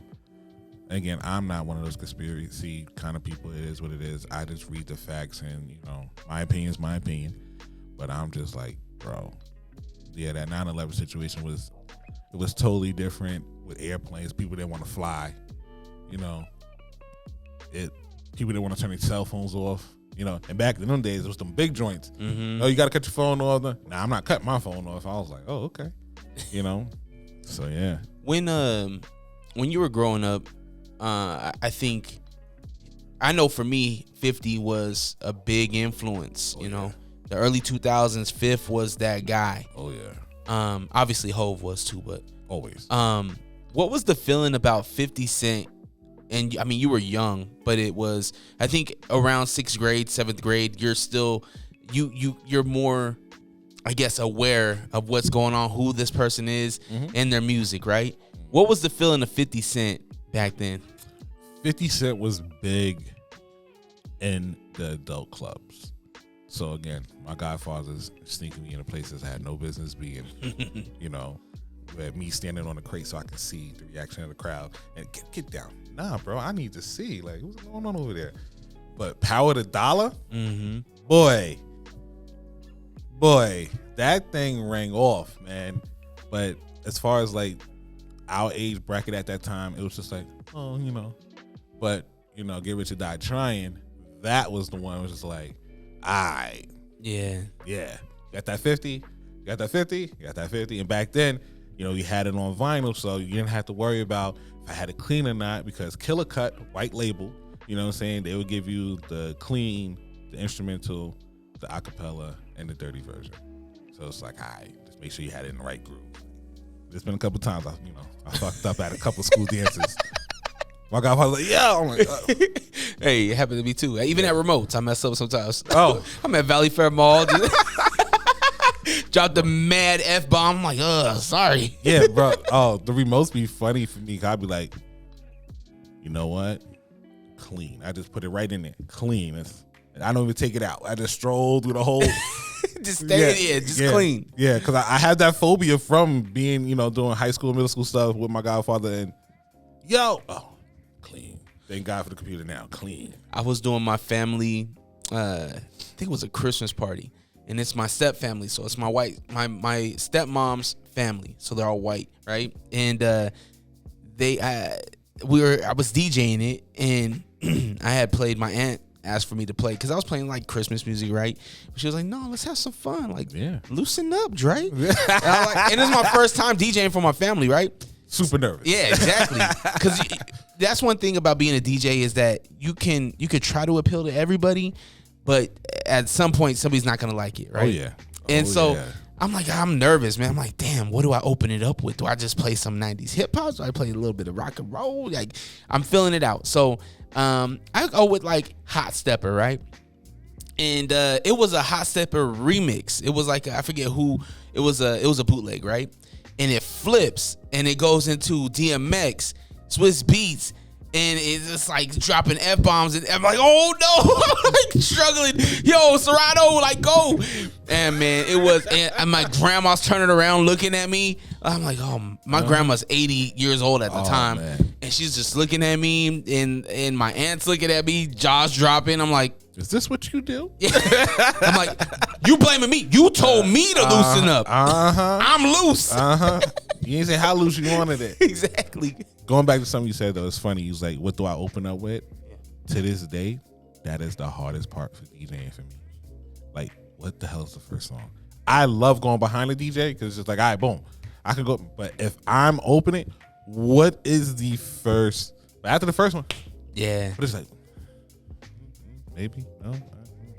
again, I'm not one of those conspiracy kind of people. It is what it is. I just read the facts, and, my opinion is my opinion. But I'm just like, bro, yeah, that 9/11 situation was totally different with airplanes. People didn't want to fly. People didn't want to turn their cell phones off. And back in them days, it was them big joints. Oh, you got to cut your phone off. Nah, I'm not cutting my phone off. I was like, oh, okay. So yeah. When you were growing up, I think I know for me, 50 was a big influence. You know, the early 2000s, Fifth was that guy. Oh yeah. Obviously Hove was too, but Always. what was the feeling about 50 Cent? And I mean, you were young, but it was, I think around 6th grade, 7th grade, you're still, you're more, I guess, aware of what's going on, who this person is, and their music, right? What was the feeling of 50 Cent back then? 50 Cent was big in the adult clubs. So again, my godfather's sneaking me into places I had no business being. You know, with me standing on the crate so I can see the reaction of the crowd. And get down. Nah, bro, I need to see. Like, what's going on over there? But Power the Dollar? Boy, that thing rang off, man. But as far as like our age bracket at that time, it was just like, oh, you know. But, you know, Get Rich or Die Trying, that was the one that was just like, aight. Yeah. Got that 50, got that 50, got that 50. And back then, you know, you had it on vinyl, so you didn't have to worry about if I had it clean or not, because Killer Cut, white label, you know what I'm saying? They would give you the clean, the instrumental, the acapella, and the dirty version. So it's like, aight, just make sure you had it in the right groove. There's been a couple times I fucked up at a couple school dances. My God, I was like, yeah. I'm like, Hey, it happened to me too. Even at remotes, I mess up sometimes. Oh. I'm at Valley Fair Mall. Drop the mad F-bomb. I'm like, sorry. Yeah, bro. Oh, the remotes be funny for me. I'd be like, you know what? Clean. I just put it right in there. Clean. I don't even take it out. I just stroll through the whole. Just stay clean. Yeah, because I had that phobia from being, you know, doing high school, middle school stuff with my godfather. And clean. Thank God for the computer now. Clean. I was doing my family, I think it was a Christmas party. And it's my step family, so it's my stepmom's family, so they're all white, right? And I was DJing it, and I had played. My aunt asked for me to play because I was playing like Christmas music, right? But she was like, "No, let's have some fun, like loosen up, Dre." And it's my first time DJing for my family, right? Super nervous. Yeah, exactly. Because that's one thing about being a DJ is that you could try to appeal to everybody. But at some point, somebody's not going to like it, right? Oh, yeah. And so I'm like, I'm nervous, man. I'm like, damn, what do I open it up with? Do I just play some 90s hip-hop? Do I play a little bit of rock and roll? Like, I'm feeling it out. So I go with, like, Hot Stepper, right? And it was a Hot Stepper remix. It was like, I forget who. It was a bootleg, right? And it flips, and it goes into DMX, Swiss Beats, and it's just like dropping F-bombs, and I'm like, oh no, I'm like struggling. Yo, Serato, like go. And man, it was, and my grandma's turning around looking at me. I'm like, oh, my grandma's 80 years old at the time. Man. And she's just looking at me, and my aunt's looking at me, jaws dropping. I'm like, is this what you do? I'm like, you blaming me. You told me to loosen up. I'm loose. You ain't say how loose you wanted it. Exactly. Going back to something you said, though, it's funny. You was like, what do I open up with? To this day, that is the hardest part for DJing for me. Like, what the hell is the first song? I love going behind the DJ because it's just like, all right, boom. I can go. But if I'm opening, what is the first? But after the first one, yeah. But it's like, maybe, no,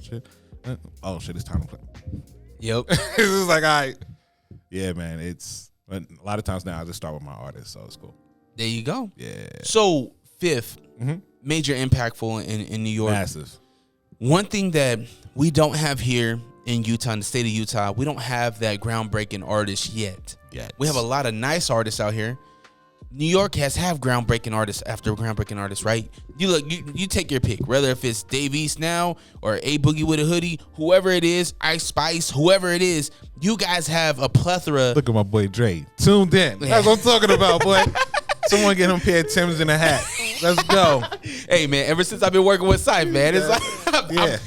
shit. Oh, shit, it's time to play. Yep. It's just like, all right. Yeah, man, a lot of times now I just start with my artist, so it's cool. There you go. Yeah. So, Fifth, major impactful in New York. Massive. One thing that we don't have here in Utah, in the state of Utah, we don't have that groundbreaking artist yet. We have a lot of nice artists out here. New York has groundbreaking artists after groundbreaking artists, right? You look, you take your pick, whether if it's Dave East now or A Boogie with a Hoodie, whoever it is, Ice Spice, whoever it is, you guys have a plethora. Look at my boy Dre, tuned in. That's what I'm talking about, boy. Someone get him a pair of Timbs and a hat. Let's go. Hey, man, ever since I've been working with Syph, man, it's like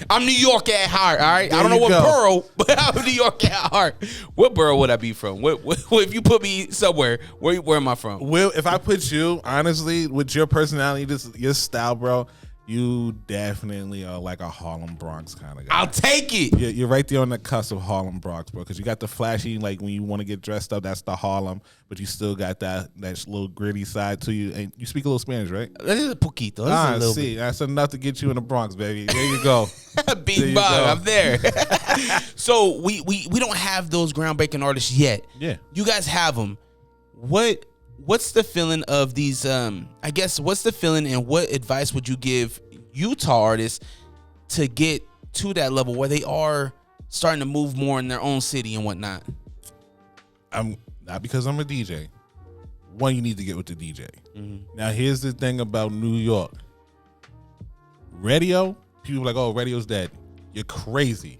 I'm New York at heart, all right? I don't know what borough, but I'm New York at heart. What borough would I be from? What if you put me somewhere, where am I from? Well, if I put you, honestly, with your personality, your style, bro, You definitely are like a Harlem Bronx kind of guy. I'll take it. You're right there on the cusp of Harlem Bronx, bro. Because you got the flashy, like when you want to get dressed up, that's the Harlem. But you still got that little gritty side to you. And you speak a little Spanish, right? This is a poquito. This is a little see, that's enough to get you in the Bronx, baby. There you go. Big Bob, I'm there. So we don't have those groundbreaking artists yet. Yeah. You guys have them. What's the feeling of these? I guess what's the feeling, and what advice would you give Utah artists to get to that level where they are starting to move more in their own city and whatnot? I'm not, because I'm a DJ. One, you need to get with the DJ. Now, here's the thing about New York. Radio, people are like, oh, radio's dead. You're crazy.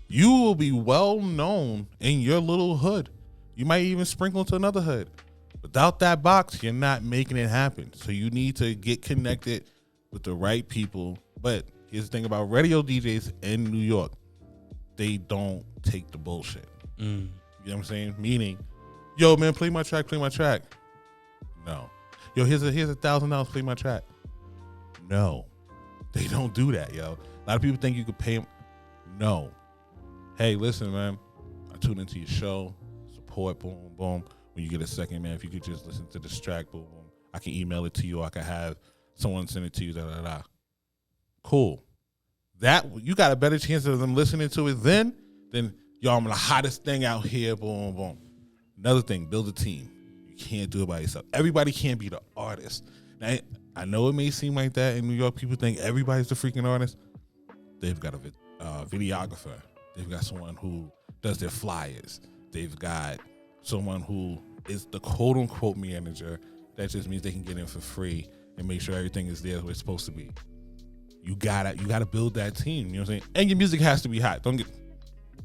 You will be well known in your little hood. You might even sprinkle into another hood. Without that box, you're not making it happen. So you need to get connected with the right people. But here's the thing about radio DJs in New York. They don't take the bullshit. You know what I'm saying? Meaning, yo, man, play my track. No. Yo, here's $1,000, play my track. No. They don't do that, yo. A lot of people think you could pay them. No. Hey, listen, man. I tuned into your show. Support, boom, boom. When you get a second, man, if you could just listen to this track, boom, boom. I can email it to you. I can have someone send it to you, da-da-da. Cool. That, you got a better chance of them listening to it than, yo, I'm the hottest thing out here, boom, boom. Another thing, build a team. You can't do it by yourself. Everybody can't be the artist. Now, I know it may seem like that in New York. People think everybody's the freaking artist. They've got a videographer. They've got someone who does their flyers. They've got someone who is the quote-unquote manager. That just means they can get in for free and make sure everything is there where it's supposed to be. You gotta build that team. You know what I'm saying? And your music has to be hot. Don't get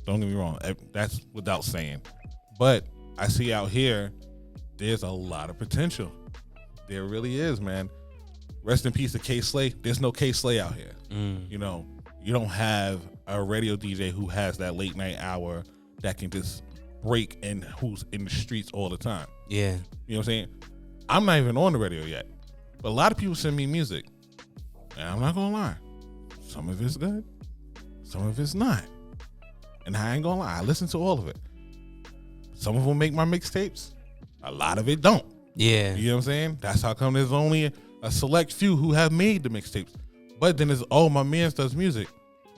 me wrong. That's without saying. But I see out here, there's a lot of potential. There really is, man. Rest in peace to K Slay. There's no K Slay out here. You know, you don't have a radio DJ who has that late night hour that can just break and who's in the streets all the time. Yeah. You know what I'm saying? I'm not even on the radio yet. But a lot of people send me music. And I'm not gonna lie. Some of it's good. Some of it's not. And I ain't gonna lie. I listen to all of it. Some of them make my mixtapes. A lot of it don't. Yeah. You know what I'm saying? That's how come there's only a select few who have made the mixtapes. But then it's, oh, my man does music.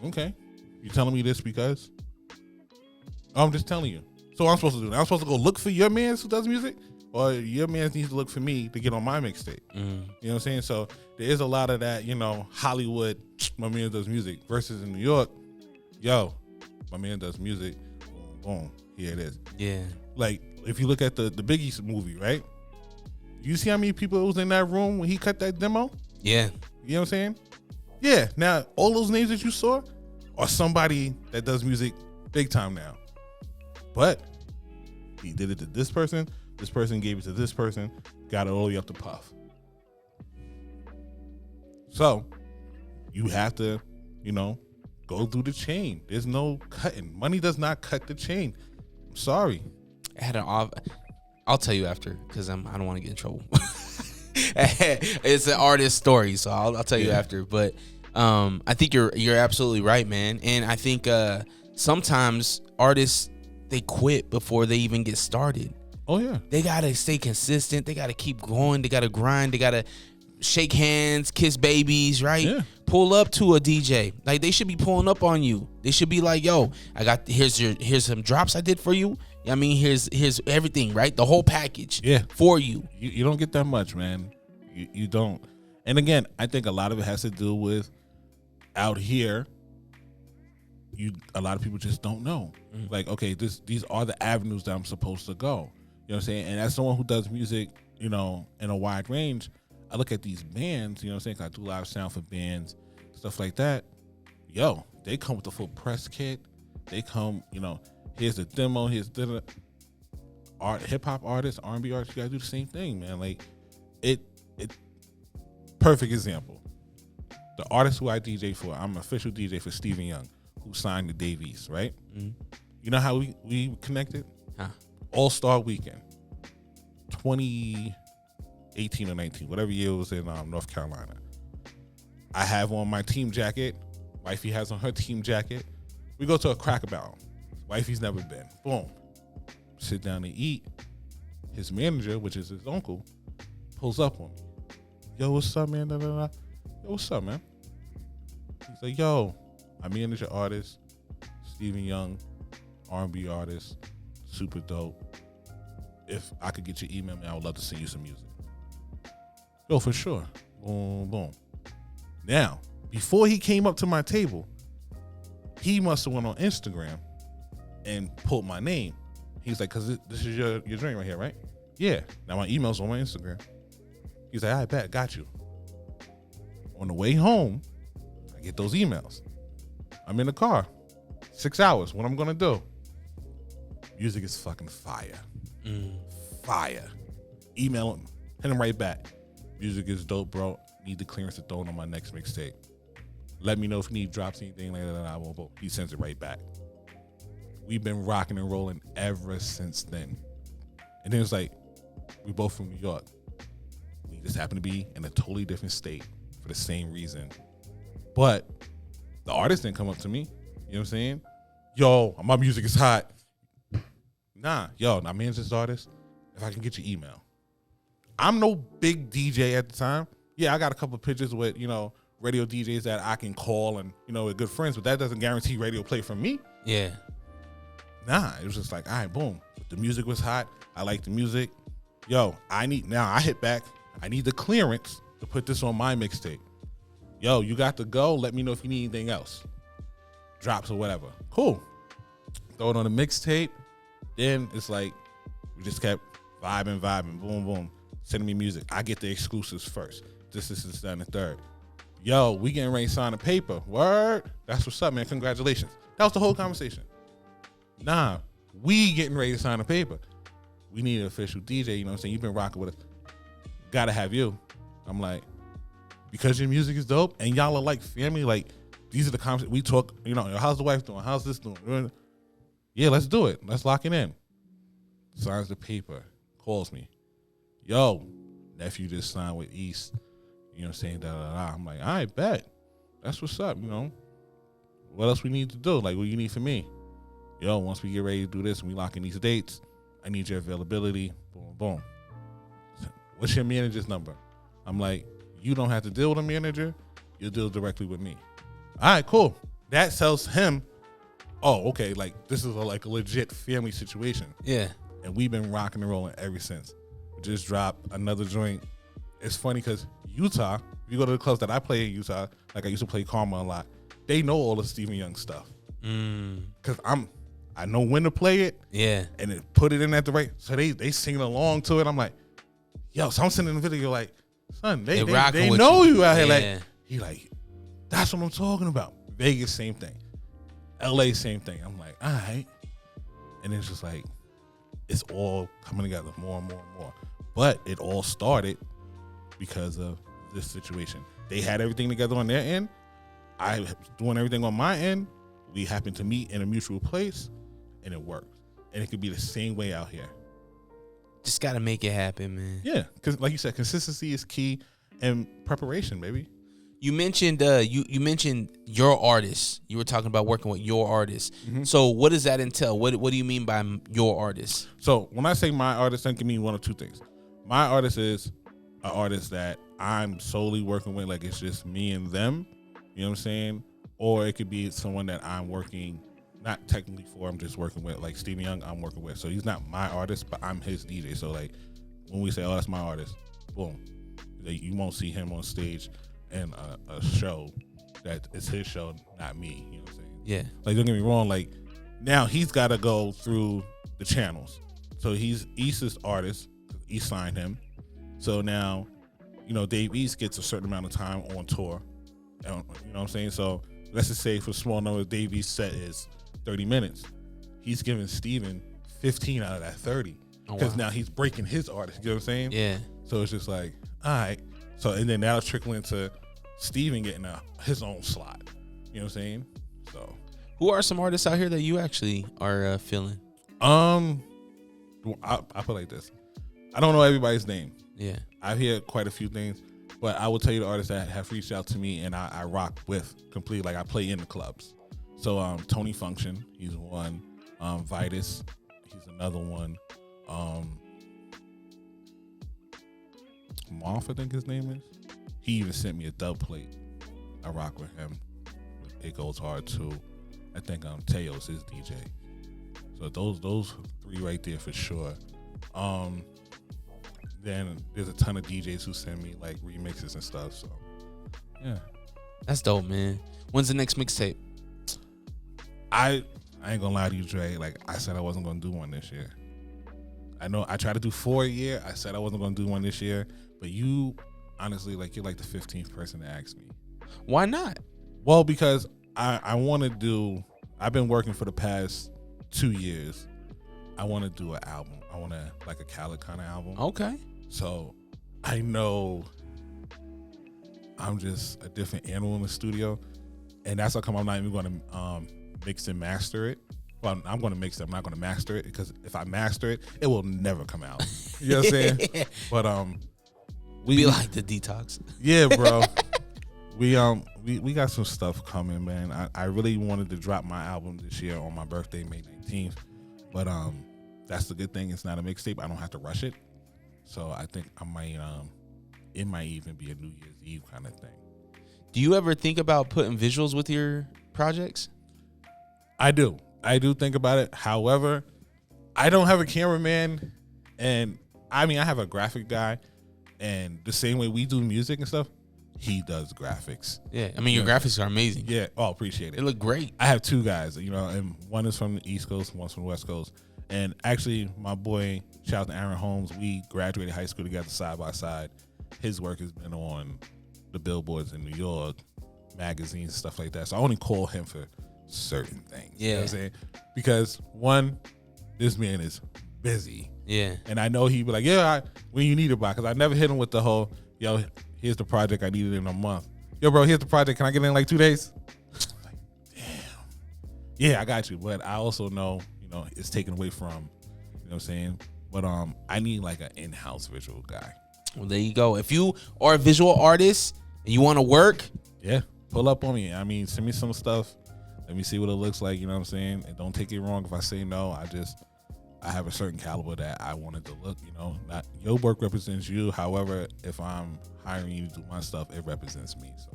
Okay. You telling me this because? I'm just telling you. So I'm supposed to do that. I'm supposed to go look for your man who does music? Or your man needs to look for me to get on my mixtape. You know what I'm saying? So there is a lot of that, you know, Hollywood, my man does music, versus in New York, yo, my man does music, boom, boom, here it is. Yeah. Like, if you look at the Biggie movie, right? You see how many people was in that room when he cut that demo? Yeah. You know what I'm saying? Yeah. Now, all those names that you saw are somebody that does music big time now. But he did it to this person gave it to this person, got it all the way up to Puff. So, you have to, you know, go through the chain. There's no cutting. Money does not cut the chain. I'm sorry. I had I'll tell you after, because I don't want to get in trouble. It's an artist story, so I'll tell you after. But I think you're absolutely right, man. And I think sometimes artists, they quit before they even get started. Oh yeah. They gotta stay consistent. They gotta keep going. They gotta grind. They gotta shake hands, kiss babies, right? Yeah. Pull up to a DJ. Like, they should be pulling up on you. They should be like, yo, here's some drops I did for you. I mean, here's everything, right? The whole package. Yeah. For you. You don't get that much, man. You don't. And again, I think a lot of it has to do with out here, a lot of people just don't know. Like, okay, these are the avenues that I'm supposed to go. You know what I'm saying? And as someone who does music, you know, in a wide range, I look at these bands, you know what I'm saying? 'Cause I do live sound for bands, stuff like that. Yo, they come with the full press kit. They come, you know, here's the demo, here's the hip hop artists, R&B artists, you gotta do the same thing, man. Like, it perfect example. The artist who I DJ for, I'm an official DJ for Stephen Young, who signed to Davies, right? You know how we connected? Huh. All-Star Weekend, 2018 or 19, whatever year it was in North Carolina. I have on my team jacket. Wifey has on her team jacket. We go to a Cracker Barrel. Wifey's never been. Boom. Sit down and eat. His manager, which is his uncle, pulls up on me. Yo, what's up, man? Da, da, da. Yo, what's up, man? He's like, yo, I manage an artist, Stephen Young, R&B artist, super dope. If I could get your email, man, I would love to send you some music. Yo, for sure. Boom, boom. Now, before he came up to my table, he must have went on Instagram and pulled my name. He's like, cause this is your drink right here, right? Yeah. Now my email's on my Instagram. He's like, I bet, got you. On the way home, I get those emails. I'm in the car, 6 hours. What I'm gonna do? Music is fucking fire. Fire. Email him, hit him right back. Music is dope, bro. Need the clearance to throw it on my next mixtape. Let me know if you need drops, anything like that. I won't. He sends it right back. We've been rocking and rolling ever since then. And then it's like, we both from New York. We just happen to be in a totally different state for the same reason. But the artist didn't come up to me. You know what I'm saying? Yo, my music is hot. Nah, yo, I manage this artist. If I can get your email. I'm no big DJ at the time. Yeah, I got a couple of pictures with, radio DJs that I can call and, we're good friends, but that doesn't guarantee radio play from me. Yeah. Nah, it was just like, all right, boom. The music was hot. I like the music. Yo, I hit back. I need the clearance to put this on my mixtape. Yo, you got to go. Let me know if you need anything else. Drops or whatever. Cool. Throw it on the mixtape. Then it's like, we just kept vibing, boom, boom. Sending me music. I get the exclusives first. This is that, and the third. Yo, we getting ready to sign a paper. Word? That's what's up, man. Congratulations. That was the whole conversation. Nah, we getting ready to sign a paper. We need an official DJ, you know what I'm saying? You've been rocking with us. Gotta have you. I'm like, because your music is dope and y'all are like family, like these are the conversations we talk, how's the wife doing? How's this doing? Yeah, let's do it. Let's lock it in. Signs the paper. Calls me. Yo, nephew just signed with East. You know what I'm saying? Da, da, da. I'm like, all right, bet. That's what's up, What else we need to do? Like, what you need from me? Yo, once we get ready to do this and we lock in these dates, I need your availability. Boom, boom. What's your manager's number? I'm like, you don't have to deal with a manager. You'll deal directly with me. All right, cool. That tells him, oh, okay, like this is a legit family situation. Yeah. And we've been rocking and rolling ever since. We just dropped another joint. It's funny because Utah, if you go to the clubs that I play in Utah, like I used to play Karma a lot, they know all the Stephen Young stuff. Because I know when to play it. Yeah. And it put it in at the right. So they singing along to it. I'm like, yo, so I'm sending the video like, son, they know you out here. Yeah. Like, he like, that's what I'm talking about. Vegas, same thing. LA, same thing. I'm like, all right. And it's just like, it's all coming together more and more and more. But it all started because of this situation. They had everything together on their end. I was doing everything on my end. We happened to meet in a mutual place, and it worked. And it could be the same way out here. Just got to make it happen, man. Yeah, because like you said, consistency is key, and preparation, baby. You mentioned you mentioned your artists. You were talking about working with your artists. Mm-hmm. So what does that entail? What do you mean by your artist? So when I say my artist, that can mean one of two things. My artist is an artist that I'm solely working with, like it's just me and them. You know what I'm saying? Or it could be someone that I'm working, not technically for, I'm just working with, like Stephen Young, I'm working with. So he's not my artist, but I'm his DJ. So like when we say, oh, that's my artist, boom. You won't see him on stage in a show that it's his show, not me. You know what I'm saying? Yeah. Like, don't get me wrong. Like, now he's got to go through the channels. So he's East's artist. East signed him. So now, Dave East gets a certain amount of time on tour. You know what I'm saying? So let's just say for a small number, Dave East's set is 30 minutes. He's giving Steven 15 out of that 30. Because now he's breaking his artist. You know what I'm saying? Yeah. So it's just like, all right. So, and then that'll trickle into Steven getting his own slot. You know what I'm saying? So, who are some artists out here that you actually are feeling? I put it like this. I don't know everybody's name. Yeah. I've heard quite a few things. But I will tell you the artists that have reached out to me and I rock with completely. Like I play in the clubs. So Tony Function, he's one. Vitus, he's another one. Moth, I think his name is. He even sent me a dub plate. I rock with him. It goes hard too. I think Teo's his DJ. So those three right there for sure. Then there's a ton of DJs who send me like remixes and stuff. So yeah, That's dope, man. When's the next mixtape? I ain't gonna lie to you, Dre. Like I said, I wasn't gonna do one this year. I know I tried to do 4 a year. I said I wasn't gonna do one this year, but you honestly, like you're like the 15th person to ask me. Why not? Well, because I want to do. I've been working for the past 2 years. I want to do an album. I want to like a Khaled kind of album. Okay. So I know I'm just a different animal in the studio, and that's how come I'm not even going to mix and master it. Well, I'm going to mix it. I'm not going to master it because if I master it, it will never come out. You know what I'm saying? But We be like the Detox. yeah, bro. We got some stuff coming, man. I really wanted to drop my album this year on my birthday, May 19th. But that's the good thing. It's not a mixtape. I don't have to rush it. So I think I might it might even be a New Year's Eve kind of thing. Do you ever think about putting visuals with your projects? I do think about it. However, I don't have a cameraman, and I mean I have a graphic guy, and the same way we do music and stuff, he does graphics. Yeah, I mean your graphics are amazing. Yeah, appreciate it. They look great. I have two guys, you know, and one is from the East Coast, one's from the West Coast. And actually, my boy, shout out to Aaron Holmes, we graduated high school together side by side. His work has been on the billboards in New York, magazines, stuff like that. So I only call him for certain things. Yeah. You know what I'm saying? Because one, this man is busy. Yeah. And I know he'd be like, yeah, when you need it by, because I never hit him with the whole, yo, here's the project, I need it in a month. Yo, bro, here's the project, can I get it in like 2 days? Like, damn. Yeah, I got you. But I also know, you know, it's taken away from, you know what I'm saying? But I need like an in-house visual guy. Well, there you go. If you are a visual artist and you want to work, Yeah, pull up on me. I mean, send me some stuff. Let me see what it looks like, you know what I'm saying? And don't take it wrong if I say no. I have a certain caliber that I wanted to look, you know. Not your work represents you. However, if I'm hiring you to do my stuff, it represents me. So,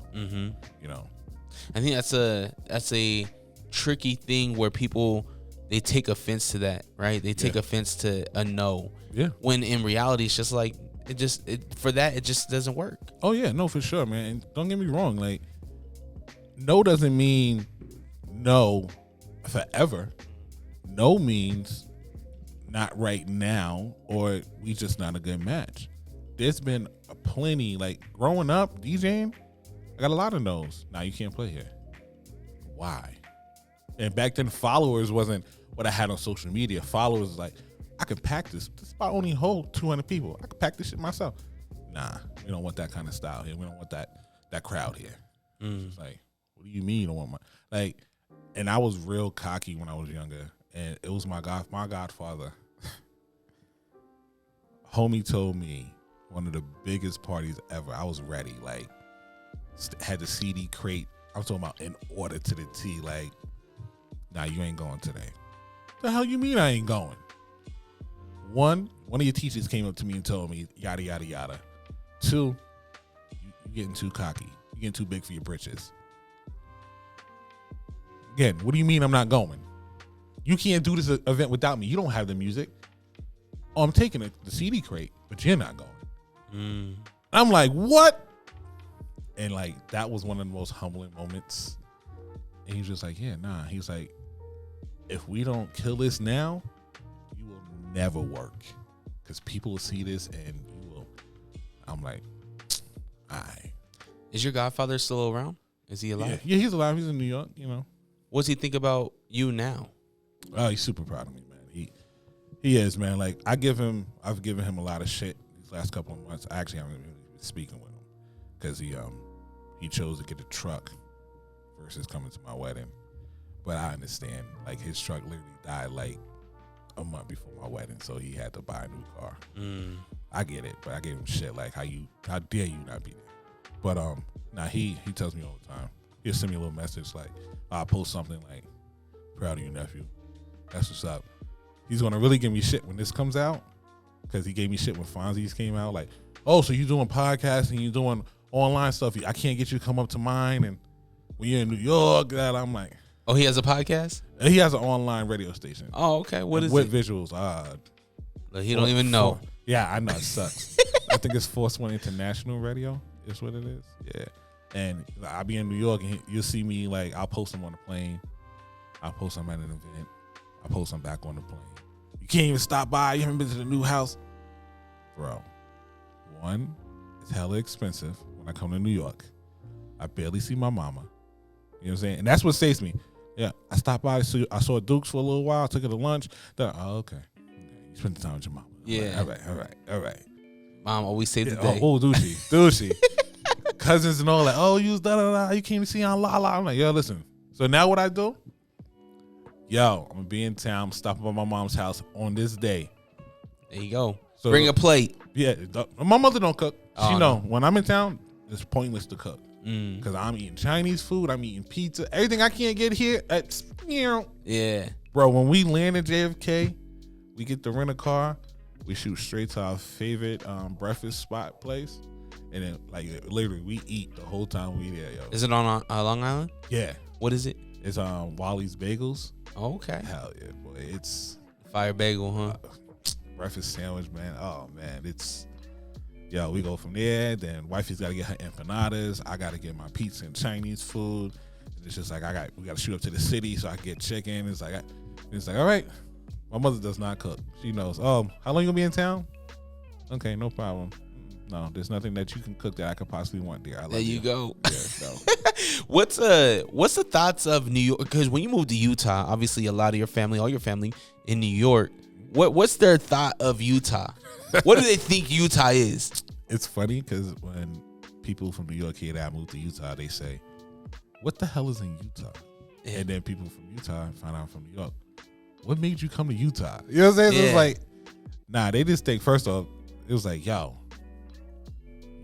you know. I think that's a tricky thing where people, they take offense to that, right? They take offense to a no. Yeah. When in reality, it's just like, it just doesn't work. Oh, yeah. No, for sure, man. And don't get me wrong. Like, no doesn't mean no forever. No means not right now, or we just not a good match. There's been plenty, like growing up DJing, I got a lot of no's. Now you can't play here. Why? And back then followers wasn't what I had on social media. Followers was like, I can pack this spot only hold 200 people. I can pack this shit myself. Nah, we don't want that kind of style here. We don't want that crowd here. It's like, what do you mean you don't want my and I was real cocky when I was younger. And it was my godfather. Homie told me one of the biggest parties ever. I was ready. Like, had the CD crate. I'm talking about in order to the T. Like, nah, you ain't going today. The hell you mean I ain't going? One of your teachers came up to me and told me yada yada yada. Two, you getting too cocky. You getting too big for your britches. Again, what do you mean I'm not going? You can't do this event without me. You don't have the music. Oh, I'm taking the CD crate, but you're not going. I'm like, what? And like, that was one of the most humbling moments. And he was just like, yeah, nah. He was like, if we don't kill this now, you will never work. Because people will see this and you will. I'm like, all right. Is your godfather still around? Is he alive? Yeah, he's alive. He's in New York, you know. What's he think about you now? Oh, he's super proud of me, man. He is, man. Like, I've given him a lot of shit these last couple of months. I actually haven't even been speaking with him because he chose to get a truck versus coming to my wedding. But I understand, like, his truck literally died like a month before my wedding, so he had to buy a new car. I get it, but I gave him shit like, how dare you not be there? But he tells me all the time. He'll send me a little message like, I'll post something like, proud of you, nephew. That's what's up. He's gonna really give me shit when this comes out, because he gave me shit when Fonzie's came out. Like, oh, so you doing podcasts and you doing online stuff? I can't get you to come up to mine. And when you're in New York, that I'm like, Oh, he has a podcast? he has an online radio station. Oh, okay. What is with it? visuals? He don't even know. Yeah, I know it sucks. I think it's Force One International Radio is what it is. Yeah, and I'll be in New York and you'll see me like I'll post them on the plane. I'll post them at an event. I'll post them back on the plane. You can't even stop by. You haven't been to the new house, bro. One, it's hella expensive when I come to New York. I barely see my mama. You know what I'm saying? And that's what saves me. Yeah, I stopped by. So I saw Dukes for a little while. I took her to lunch. Then, okay. You spend the time with your mama. Yeah. All right. Mom always saved the day. Oh, do she? Cousins and all that. Oh, you was da. You came to see on La. I'm like, yo, listen. So now what I do? Yo, I'm gonna be in town, stopping by my mom's house on this day. There you go. So, bring a plate. Yeah, my mother don't cook. Oh, She know no. when I'm in town, it's pointless to cook because I'm eating Chinese food. I'm eating pizza. Everything I can't get here. Yeah. Bro, when we land at JFK, we get to rent a car. We shoot straight to our favorite breakfast spot place, and then like literally we eat the whole time we there, yo. Is it on Long Island? Yeah, What is it? it's Wally's Bagels. Oh, okay. Hell yeah, boy! It's Fire bagel, huh? breakfast sandwich, man. Oh man, it's we go from there. Then wifey's got to get her empanadas. I got to get my pizza and Chinese food. And it's just like we got to shoot up to the city so I can get chicken. It's like all right. My mother does not cook. She knows. How long you gonna be in town? Okay, no problem. No, there's nothing that you can cook that I could possibly want, dear. I love There you go. Yeah, no. What's the thoughts of New York? Because when you moved to Utah, obviously a lot of your family, all your family in New York. What's their thought of Utah? What do they think Utah is? It's funny because when people from New York hear that I moved to Utah, they say, "What the hell is in Utah?" Yeah. And then people from Utah find out I'm from New York. What made you come to Utah? You know what I'm saying? So Yeah. it's like, nah, they just think, first off, it was like, yo,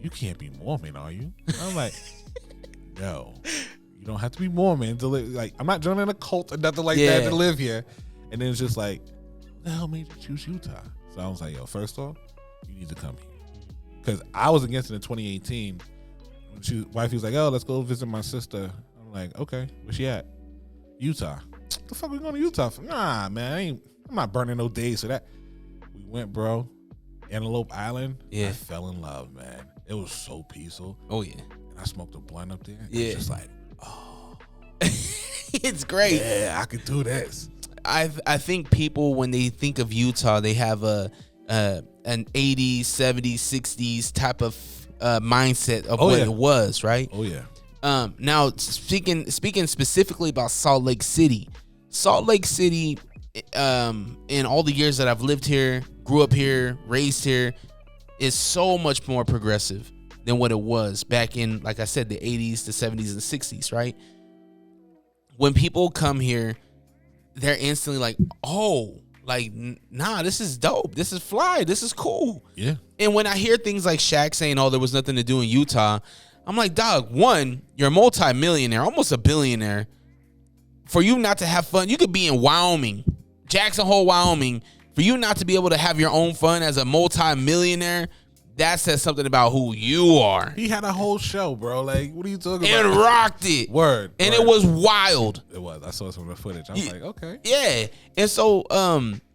you can't be Mormon, are you? I'm like, no, you don't have to be Mormon to live. Like, I'm not joining a cult or nothing like that to live here. And then it's just like, what the hell made you choose Utah? So I was like, yo, first off, you need to come here. Because I was against it in 2018. Wifey was like, oh, let's go visit my sister. I'm like, okay, where she at? Utah. What the fuck we going to Utah for? Nah, man, I'm not burning no days for that. We went, bro. Antelope Island. Yeah. I fell in love, man. It was so peaceful. Oh yeah. And I smoked a blunt up there. Yeah. It was just like, It's great. yeah, I could do this. I think people, when they think of Utah, they have an 80s, 70s, 60s type of mindset of what it was, right? Oh yeah. Now speaking specifically about Salt Lake City, in all the years that I've lived here, grew up here, raised here, is so much more progressive than what it was back in, like I said, the 80s, the 70s, and 60s, right? When people come here, they're instantly like, oh, like, nah, this is dope. This is fly. This is cool. Yeah. And when I hear things like Shaq saying, oh, there was nothing to do in Utah, I'm like, dog, one, you're a multi-millionaire, almost a billionaire. For you not to have fun, you could be in Wyoming, Jackson Hole, Wyoming. For you not to be able to have your own fun as a multi-millionaire, that says something about who you are. He had a whole show, bro. Like, what are you talking And about? rocked it. Word. And word. it was wild. It was. I saw some of the footage. I was like, okay. Yeah. And so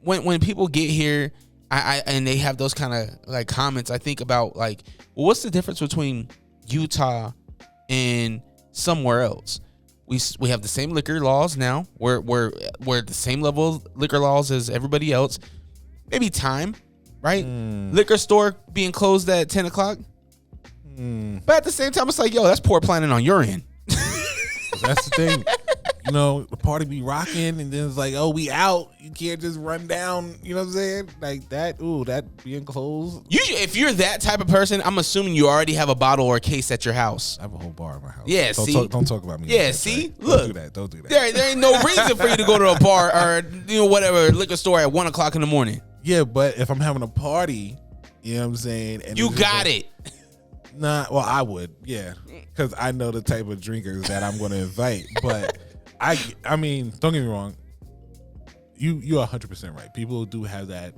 when people get here, I and they have those kind of like comments, I think about like, well, what's the difference between Utah and somewhere else? We have the same liquor laws now. We're at the same level of liquor laws as everybody else. Maybe time, right? Liquor store being closed at 10 o'clock. But at the same time, it's like, yo, that's poor planning on your end. That's the thing. You know, the party be rocking, and then it's like, oh, we out. You can't just run down. You know what I'm saying? Like that. Ooh, that being closed. If you're that type of person, I'm assuming you already have a bottle or a case at your house. I have a whole bar in my house. Yeah, don't don't talk about me. Yeah, like that, see? right? Look. Don't do that. There ain't no reason for you to go to a bar or whatever liquor store at 1 o'clock in the morning. Yeah, but if I'm having a party, you know what I'm saying? And You it's just got like, it. Nah, well, I would, yeah, because I know the type of drinkers that I'm going to invite. But I mean, don't get me wrong. You're 100% right. People do have that,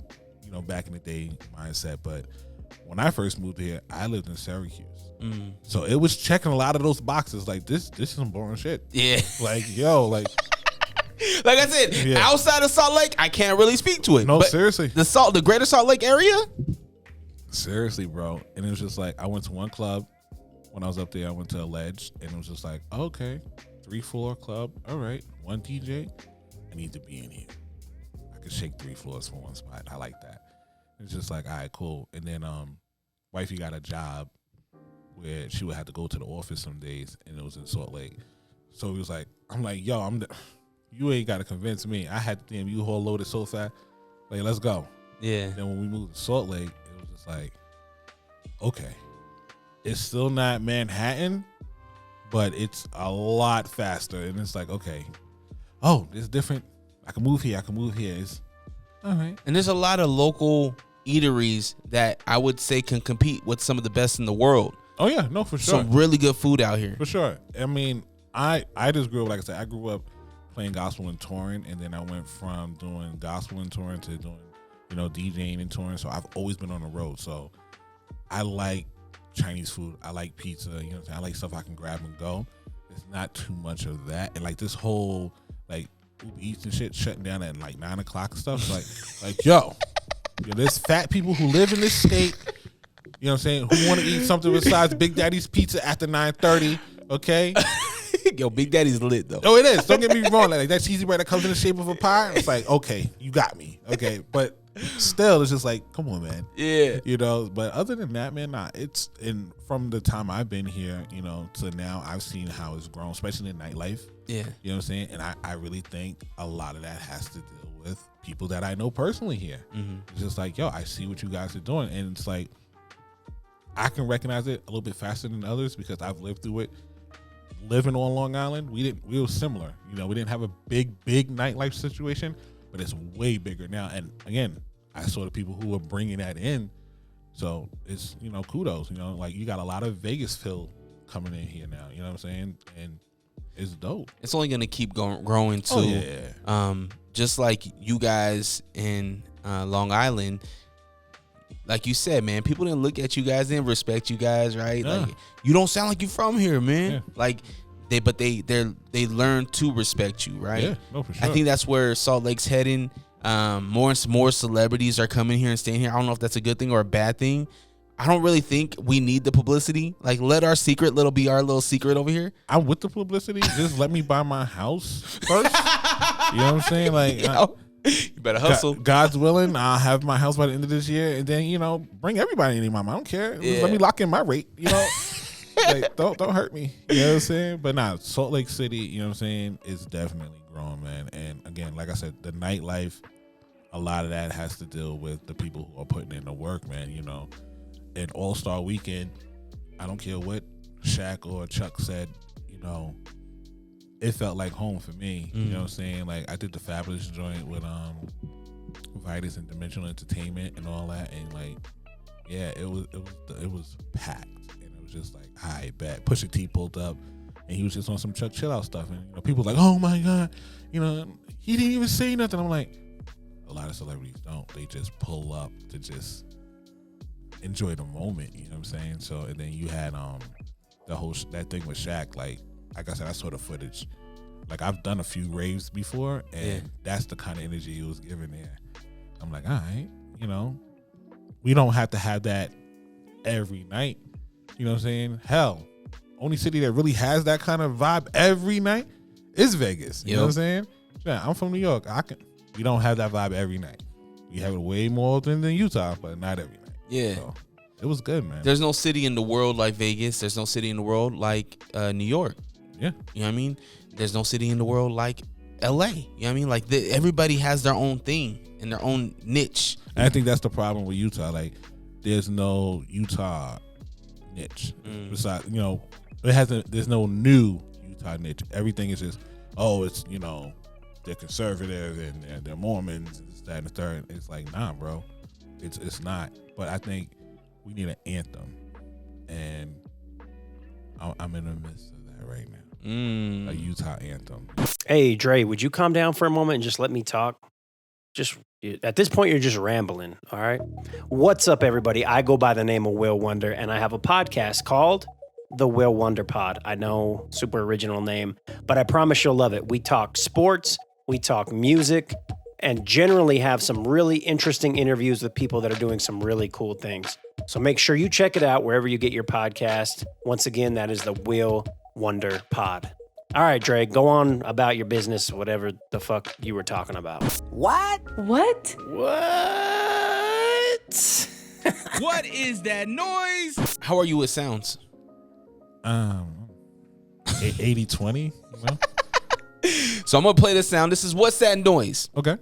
back in the day mindset. But when I first moved here, I lived in Syracuse, so it was checking a lot of those boxes. Like this is some boring shit. Yeah. Like like I said, outside of Salt Lake, I can't really speak to it. No, but seriously, the Greater Salt Lake area. Seriously, bro. And it was just like, I went to one club when I was up there. I went to Alleged, and it was just like, okay, 3-floor club. All right, one DJ. I need to be in here. I could shake 3 floors from one spot. I like that. It's just like, all right, cool. And then wifey got a job where she would have to go to the office some days, and it was in Salt Lake. So it was like, I'm like, yo, you ain't got to convince me. I had the damn U-Haul loaded so fast. Like, let's go. Yeah. Then when we moved to Salt Lake, like, okay, it's still not Manhattan, but it's a lot faster, and it's like, okay, oh, it's different. I can move here. It's all right. And there's a lot of local eateries that I would say can compete with some of the best in the world. Oh yeah, no, for sure. Some really good food out here. For sure. I mean, I just grew up, like I said, I grew up playing gospel and touring, and then I went from doing gospel and touring to doing DJing and touring. So I've always been on the road. So I like Chinese food. I like pizza. I like stuff I can grab and go. It's not too much of that. And like this whole like Uber Eats and shit shutting down at like 9 o'clock and stuff. Like yo, there's fat people who live in this state. You know what I'm saying? Who want to eat something besides Big Daddy's pizza after 9:30? Okay. Yo, Big Daddy's lit though. Oh, it is. Don't get me wrong. Like that cheesy bread that comes in the shape of a pie. It's like, okay, you got me. Okay, but still, it's just like, come on, man. Yeah. But other than that, man, it's from the time I've been here, to now, I've seen how it's grown, especially in nightlife. Yeah. You know what I'm saying? And I really think a lot of that has to deal with people that I know personally here. Mm-hmm. It's just like, yo, I see what you guys are doing. And it's like, I can recognize it a little bit faster than others because I've lived through it. Living on Long Island, we were similar. We didn't have a big nightlife situation, but it's way bigger now. And again, I saw the people who were bringing that in. So it's, kudos, like you got a lot of Vegas feel coming in here now, you know what I'm saying? And it's dope. It's only going to keep growing too. Oh, yeah. Just like you guys in Long Island, like you said, man, people didn't look at you guys, didn't respect you guys, right? Yeah. Like, you don't sound like you're from here, man. Yeah. Like they learn to respect you, right? Yeah, no, for sure. I think that's where Salt Lake's heading. More celebrities are coming here and staying here. I don't know if that's a good thing or a bad thing. I don't really think we need the publicity. Like, let our secret be our little secret over here. I'm with the publicity. Just let me buy my house first. You know what I'm saying? Like, you better hustle. God's willing, I'll have my house by the end of this year, and then bring everybody in. Mama, I don't care. Just let me lock in my rate. Like, don't hurt me. You know what I'm saying? But nah, Salt Lake City, you know what I'm saying, is definitely growing, man. And again, like I said, the nightlife, a lot of that has to deal with the people who are putting in the work, man. An All-Star Weekend, I don't care what Shaq or Chuck said, it felt like home for me. You know what I'm saying? Like, I did the Fabulous joint with Vitus and Dimensional Entertainment and all that, and like, yeah, it was packed. Just like, I bet. Pusha T pulled up, and he was just on some Chuck Chill Out stuff, and people were like, oh my god, he didn't even say nothing. I'm like, a lot of celebrities don't. They just pull up to just enjoy the moment. You know what I'm saying? So, and then you had the whole that thing with Shaq. Like I said, I saw the footage. Like, I've done a few raves before, and that's the kind of energy he was giving there. I'm like, all right, we don't have to have that every night. You know what I'm saying? Hell, only city that really has that kind of vibe every night is Vegas. You know what I'm saying? Yeah, I'm from New York. We don't have that vibe every night. We have it way more than Utah, but not every night. Yeah. So, it was good, man. There's no city in the world like Vegas. There's no city in the world like New York. Yeah. You know what I mean? There's no city in the world like LA. You know what I mean? Like, everybody has their own thing and their own niche. And I think that's the problem with Utah. Like, there's no Utah niche. Besides, there's no new Utah niche. Everything is just, it's, they're conservative and they're Mormons and this, that, and the third. It's like, nah, bro. It's not. But I think we need an anthem. and I'm in the midst of that right now. A Utah anthem. Hey, Dre, would you calm down for a moment and just let me talk? Just at this point, you're just rambling. All right. What's up, everybody? I go by the name of Will Wonder, and I have a podcast called The Will Wonder Pod. I know, super original name, but I promise you'll love it. We talk sports, we talk music, and generally have some really interesting interviews with people that are doing some really cool things. So make sure you check it out wherever you get your podcast. Once again, that is the Will Wonder Pod. All right, Dre, go on about your business, whatever the fuck you were talking about. What? What is that noise? How are you with sounds? 80-20, you know? So I'm gonna play this sound. This is What's That Noise? Okay.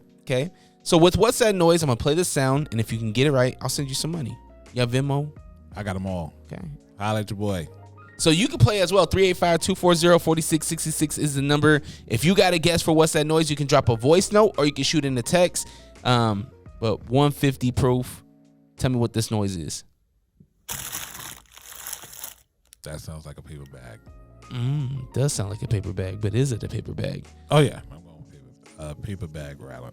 So with What's That Noise, I'm gonna play this sound, and if you can get it right, I'll send you some money. You have Venmo? I got them all. Okay. Holla at your boy. So you can play as well. 385-240-4666 is the number. If you got a guess for What's That Noise, you can drop a voice note or you can shoot in a text. But 150 proof. Tell me what this noise is. That sounds like a paper bag. Does sound like a paper bag, but is it a paper bag? Oh yeah, I'm going with paper bag rather.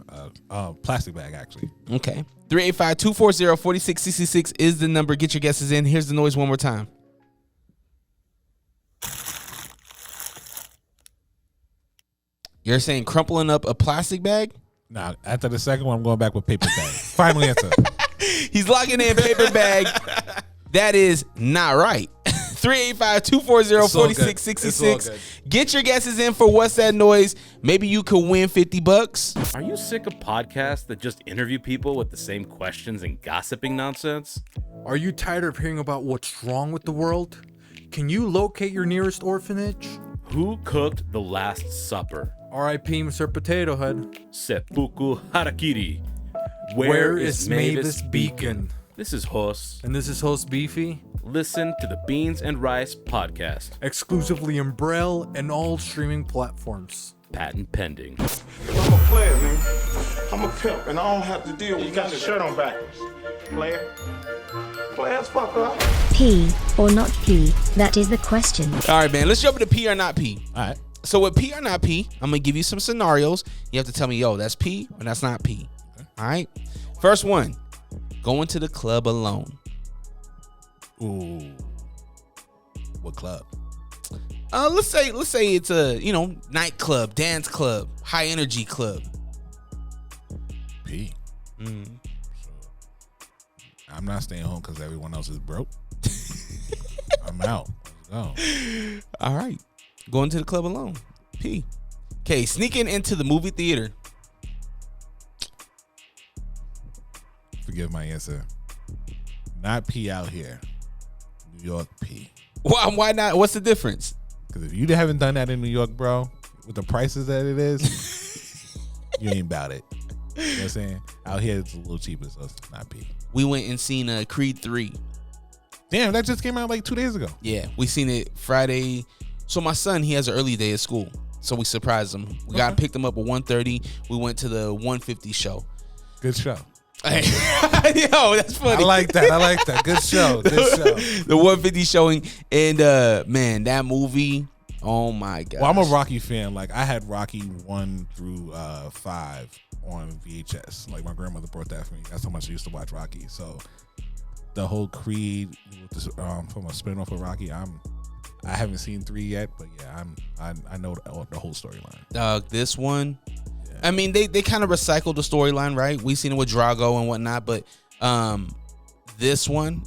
Plastic bag actually. Okay. 385-240-4666 is the number. Get your guesses in. Here's the noise one more time. You're saying crumpling up a plastic bag? Nah, after the second one, I'm going back with paper bag. Final answer. He's locking in paper bag. That is not right. 385-240-4666. Get your guesses in for What's That Noise. Maybe you could win $50. Are you sick of podcasts that just interview people with the same questions and gossiping nonsense? Are you tired of hearing about what's wrong with the world? Can you locate your nearest orphanage? Who cooked the Last Supper? R.I.P. Mr. Potato Head. Seppuku Harakiri. Where is Mavis Beacon? This is Hos. And this is host Beefy. Listen to the Beans and Rice podcast. Exclusively in Braille and all streaming platforms. Patent pending. I'm a player, man. I'm a pimp, and I don't have to deal with. You got your shirt on backwards, player. Players, fuck up. P or not P? That is the question. All right, man. Let's jump into P or not P. All right. So with P or not P, I'm gonna give you some scenarios. You have to tell me, yo, that's P or that's not P. Okay. All right. First one, going to the club alone. Ooh. What club? Let's say it's a nightclub, dance club, high energy club. P. I'm not staying home because everyone else is broke. I'm out. Let's go. All right. Going to the club alone. P. Okay, sneaking into the movie theater. Forgive my answer. Not P out here. New York P. Why not? What's the difference? Because if you haven't done that in New York, bro, with the prices that it is, you ain't about it. You know what I'm saying? Out here, it's a little cheaper, so it's not P. We went and seen Creed 3. Damn, that just came out like 2 days ago. Yeah, we seen it Friday. So my son, he has an early day at school. So we surprised him. We picked him up at 1:30. We went to the 150 show. Good show. Yo, that's funny. I like that. Good show. The 150 showing. And man, that movie, oh my god. Well, I'm a Rocky fan. Like, I had Rocky 1 through 5 on VHS. Like, my grandmother brought that for me. That's how much I used to watch Rocky. So the whole Creed from a spin-off of Rocky, I haven't seen 3 yet, but yeah, I know the whole storyline. This one, I mean, they kind of recycled the storyline, right? We seen it with Drago and whatnot, but this one,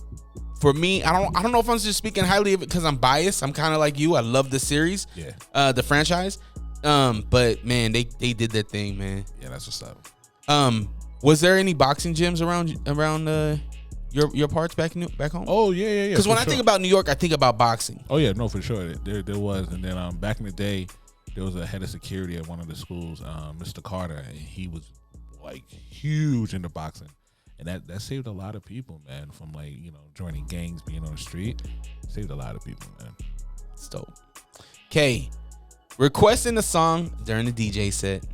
for me, I don't know if I'm just speaking highly of it because I'm biased. I'm kind of like you. I love the series, the franchise. But man, they did their thing, man. Yeah, that's what's up. Was there any boxing gyms around your parts back home? Oh yeah. Because when I think about New York, I think about boxing. Oh yeah, no, for sure. There was, and then back in the day, there was a head of security at one of the schools, Mr. Carter, and he was like huge into boxing, and that saved a lot of people, man, from like joining gangs, being on the street. Saved a lot of people, man. It's dope. Okay, requesting a song during the DJ set.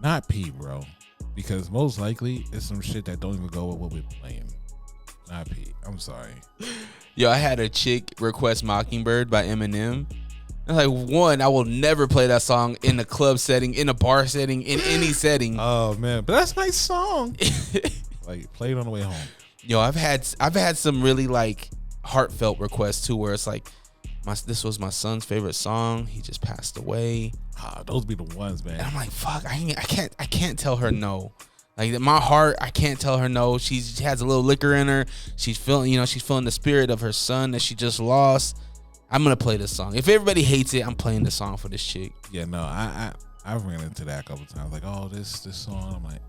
Not P, bro. Because most likely it's some shit that don't even go with what we're playing. Not Pete. I'm sorry. Yo, I had a chick request Mockingbird by Eminem. And like, one, I will never play that song in a club setting, in a bar setting, in any setting. Oh man, but that's a nice song. Like, play it on the way home. Yo, I've had some really like heartfelt requests too, where it's like, this was my son's favorite song. He just passed away. Those be the ones, man. And I'm like, fuck, I can't tell her no. Like, in my heart, I can't tell her no. She has a little liquor in her. She's feeling the spirit of her son that she just lost. I'm gonna play this song. If everybody hates it, I'm playing the song for this chick. Yeah, no, I ran into that a couple times. Like, oh, this song. I'm like,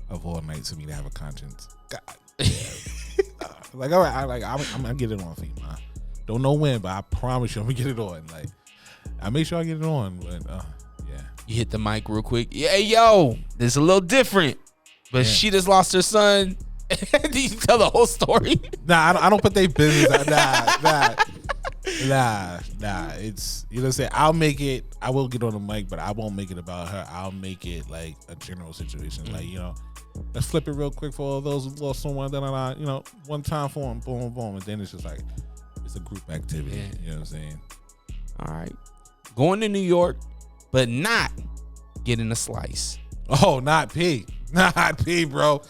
of all nights for me to have a conscience. God. Like, all right, I'm gonna get it on for you, man. Don't know when, but I promise you, I'm gonna get it on. Like, I make sure I get it on. But yeah, you hit the mic real quick. Yeah, hey, yo, this is a little different, but she just lost her son. Did you tell the whole story? Nah, I don't put their business out. Nah. It's, you know what I'm saying? I'll make it, I will get on the mic, but I won't make it about her. I'll make it like a general situation. Like, you know, let's flip it real quick for all those who lost someone, you know, one time for them, boom, boom. And then it's just like, it's a group activity. Yeah. You know what I'm saying? All right. Going to New York, but not getting a slice. Oh, not P. Not P, bro.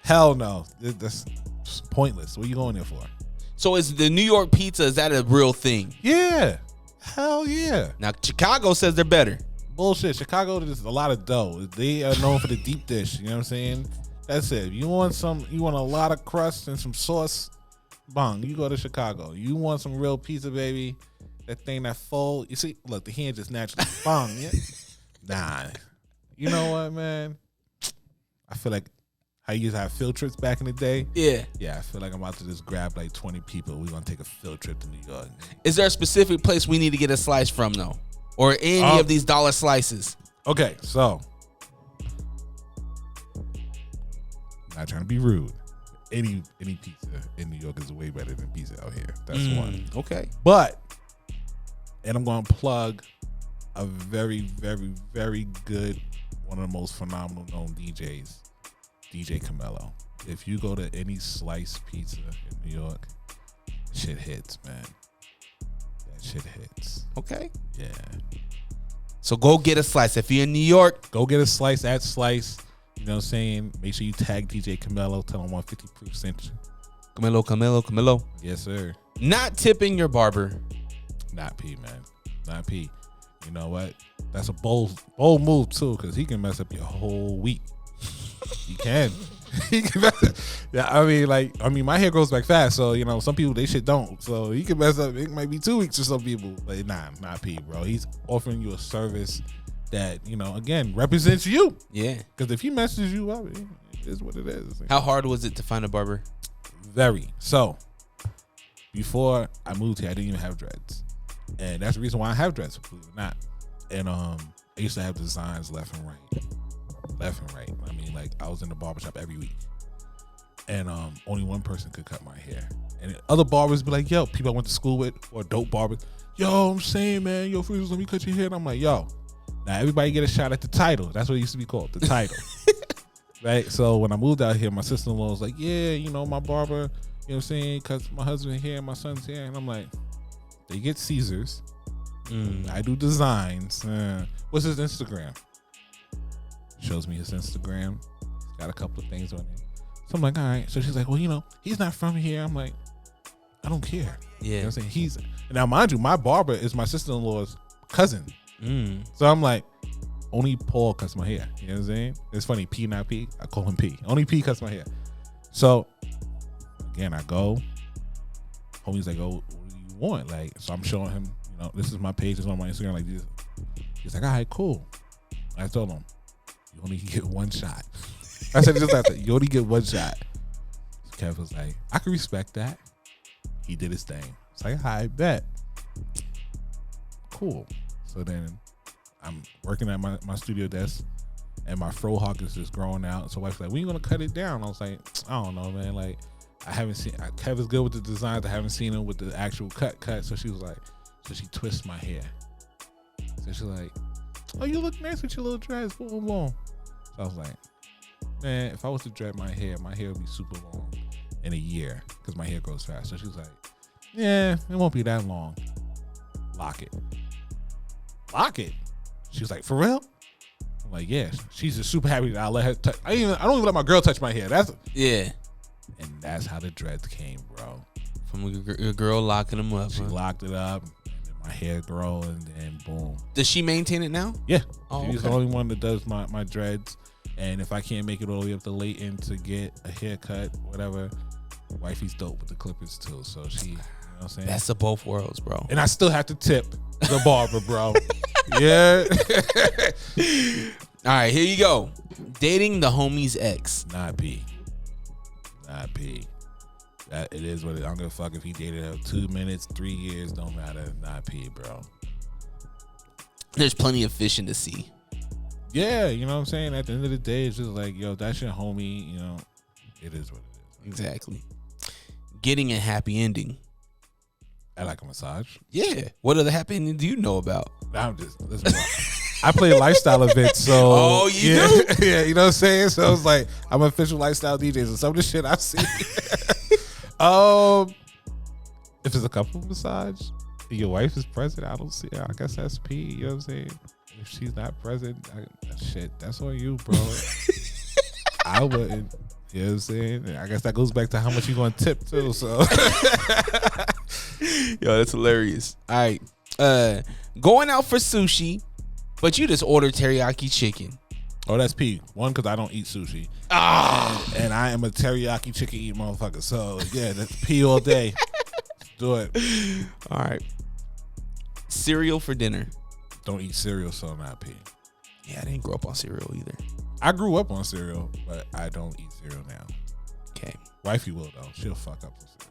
Hell no. That's pointless. What are you going there for? So is the New York pizza, is that a real thing? Yeah. Hell yeah. Now, Chicago says they're better. Bullshit. Chicago, there's a lot of dough. They are known for the deep dish. You know what I'm saying? That's it. You want a lot of crust and some sauce, bang, you go to Chicago. You want some real pizza, baby, that thing that fold. You see, look, the hand just naturally bang. Yeah? Nah. You know what, man? I feel like how you used to have field trips back in the day. Yeah. Yeah, I feel like I'm about to just grab like 20 people. We're going to take a field trip to New York. Is there a specific place we need to get a slice from, though? Or any of these dollar slices? Okay, so. Not trying to be rude. Any pizza in New York is way better than pizza out here. That's one. Okay. But, and I'm going to plug a very, very, very good, one of the most phenomenal known DJs. DJ Camelo. If you go to any slice pizza in New York, shit hits, man. That shit hits. Okay. Yeah. So go get a slice. If you're in New York, go get a slice at Slice. You know what I'm saying? Make sure you tag DJ Camelo. Tell him 150 proof sent you. Camelo. Yes, sir. Not tipping your barber. Not P, man. Not P. You know what? That's a bold move too, because he can mess up your whole week. He can. Yeah, I mean, my hair grows back fast, so you know, some people they shit don't. So he can mess up. It might be 2 weeks for some people, but nah, not P, bro. He's offering you a service that, you know, again, represents you. Yeah. Because if he messes you up, it is what it is. How hard was it to find a barber? Very. So before I moved here, I didn't even have dreads, and that's the reason why I have dreads, believe it or not. And I used to have designs left and right. I mean, like, I was in the barbershop every week, and only one person could cut my hair. And other barbers be like, yo, people I went to school with, or dope barbers, yo, I'm saying, man, yo, freeze, let me cut your hair. And I'm like, yo, now everybody get a shot at the title. That's what it used to be called, the title. Right? So when I moved out here, my sister-in-law was like, yeah, you know, my barber, you know what I'm saying, cuts my husband's hair, my son's hair. And I'm like, they get Caesars. I do designs. What's his Instagram? Shows me his Instagram. He's got a couple of things on it. So I'm like, all right. So she's like, well, you know, he's not from here. I'm like, I don't care. Yeah. You know what I'm saying? Now, mind you, my barber is my sister-in-law's cousin. So I'm like, only Paul cuts my hair. You know what I'm saying? It's funny, P not P. I call him P. Only P cuts my hair. So again, I go. Homie's like, oh, what do you want? Like, so I'm showing him, you know, this is my page. It's on my Instagram like this. He's like, all right, cool. I told him, you only get one shot. I said just after, you only get one shot. So Kev was like, I can respect that. He did his thing. It's like, I bet. Cool. So then I'm working at my studio desk, and my fro hawk is just growing out. So wife's like, when you gonna cut it down? I was like, I don't know, man. Like, I haven't seen, Kev is good with the designs. I haven't seen him with the actual cut. So she was like, so she twists my hair. So she's like, oh, you look nice with your little dreads. Boom, boom. So I was like, man, if I was to dread my hair would be super long. in a year because my hair grows fast. So she was like, yeah, it won't be that long. Lock it. She was like, for real? I'm like, yeah. She's just super happy that I let her touch. I don't even let my girl touch my hair. Yeah. And that's how the dreads came, bro. From your girl locking them up. She locked it up. And then my hair grow, and then boom. Does she maintain it now? Yeah. Oh, She's okay. the only one that does my dreads. And if I can't make it all the way up to Layton to get a haircut, whatever, wifey's dope with the clippers too. So she, you know what I'm saying? That's the both worlds, bro. And I still have to tip the barber, bro. Yeah. All right, here you go. Dating the homie's ex. Not P. That it is what it is. I don't give a fuck if he dated her 2 minutes, 3 years, don't matter. Not P, bro. There's plenty of fish in the sea. Yeah, you know what I'm saying? At the end of the day, it's just like, yo, that's your homie, you know. It is what it is. Exactly. Getting a happy ending. I like a massage. Yeah. What other happy ending do you know about? I'm just listen, bro. I play lifestyle events, so Oh, you yeah, do? yeah, you know what I'm saying? So it's like I'm an official lifestyle DJ, and some of the shit I've seen. If it's a couple massage, your wife is present, I don't see. I guess that's P. You know what I'm saying? If she's not present, shit, that's on you, bro. I wouldn't. You know what I'm saying? I guess that goes back to how much you going to tip too. So, Yo, that's hilarious. All right. Going out for sushi, but you just ordered teriyaki chicken. oh, that's P. One, because I don't eat sushi. And I am a teriyaki chicken eating motherfucker. So, yeah, that's P all day. Let's do it. All right. Cereal for dinner. Don't eat cereal, so I'm not P. Yeah, I didn't grow up on cereal either. I grew up on cereal, but I don't eat cereal now. Okay. Wifey will, though. She'll fuck up the cereal.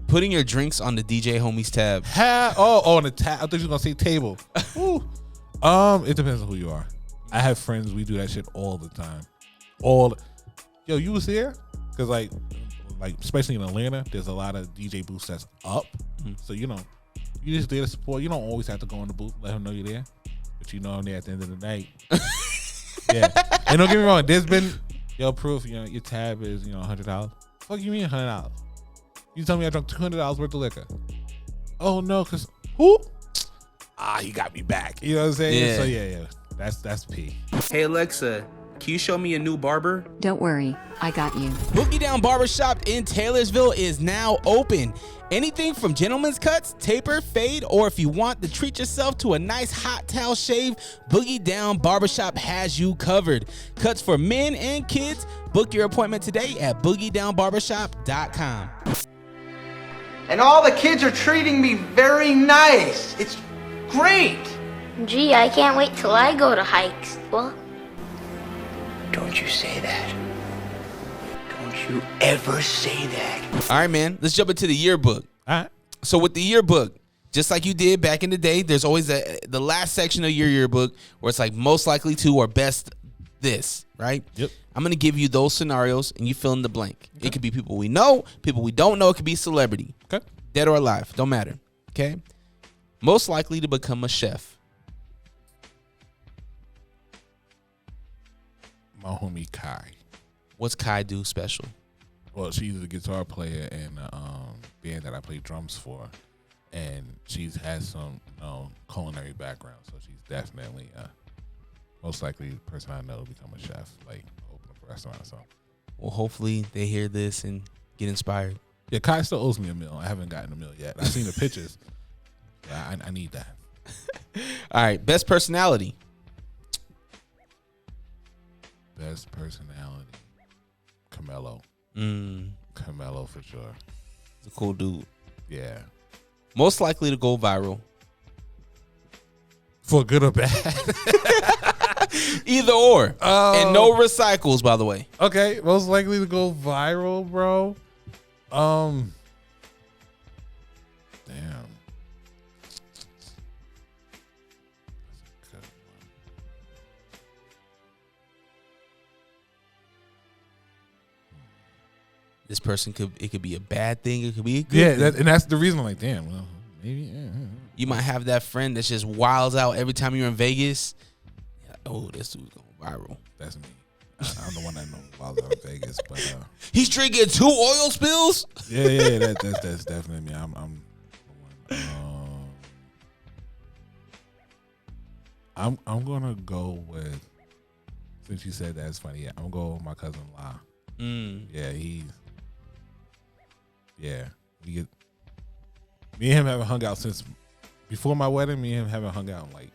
Putting your drinks on the DJ homie's tab. On the tab. I thought you were going to say table. Ooh. It depends on who you are. I have friends, we do that shit all the time. Yo, you was here? Because, like especially in Atlanta, there's a lot of DJ booths that's up. Mm-hmm. So, you know, you just there to support. You don't always have to go in the booth, let them know you're there. But you know I'm there at the end of the night. Yeah. And don't get me wrong, there's been, proof, your tab is, $100. Fuck you mean $100? You tell me I drank $200 worth of liquor. Oh, no, because who? He got me back. You know what I'm saying? Yeah. So, yeah. That's P. Hey Alexa, can you show me a new barber? Don't worry, I got you. Boogie Down Barbershop in Taylorsville is now open. Anything from gentleman's cuts, taper, fade, or if you want to treat yourself to a nice hot towel shave, Boogie Down Barbershop has you covered. Cuts for men and kids. Book your appointment today at boogiedownbarbershop.com. And all the kids are treating me very nice. It's great. Gee, I can't wait till I go to high school. Don't you say that. Don't you ever say that. All right, man. Let's jump into the yearbook. All right. So with the yearbook, just like you did back in the day, there's always the last section of your yearbook where it's like most likely to or best this, right? Yep. I'm going to give you those scenarios and you fill in the blank. Okay. It could be people we know, people we don't know. It could be celebrity. Okay. Dead or alive. Don't matter. Okay. Most likely to become a chef. My homie Kai. What's Kai do special? Well, she's a guitar player in a band that I play drums for, and she's has some culinary background, so she's definitely most likely the person I know to become a chef, like open up a restaurant or something. Well, hopefully they hear this and get inspired. Yeah, Kai still owes me a meal. I haven't gotten a meal yet. I've seen the pictures. Yeah, I need that. All right, best personality. Best personality, Camelo. Camelo for sure. He's a cool dude. Yeah. Most likely to go viral. For good or bad? Either or. And no recycles, by the way. Okay, most likely to go viral, bro. Damn. That's a good one. This person it could be a bad thing. It could be a good thing. And that's the reason I'm like, damn, well, maybe. Yeah. You might have that friend that's just wilds out every time you're in Vegas. Oh, this dude's going viral. That's me. I'm the one that knows about out in Vegas, but He's drinking 2 oil spills. yeah, that's definitely me. I'm the one. I'm gonna go with, since you said that's funny. Yeah, I'm gonna go with my cousin La. Yeah, me and him haven't hung out since before my wedding. Me and him haven't hung out like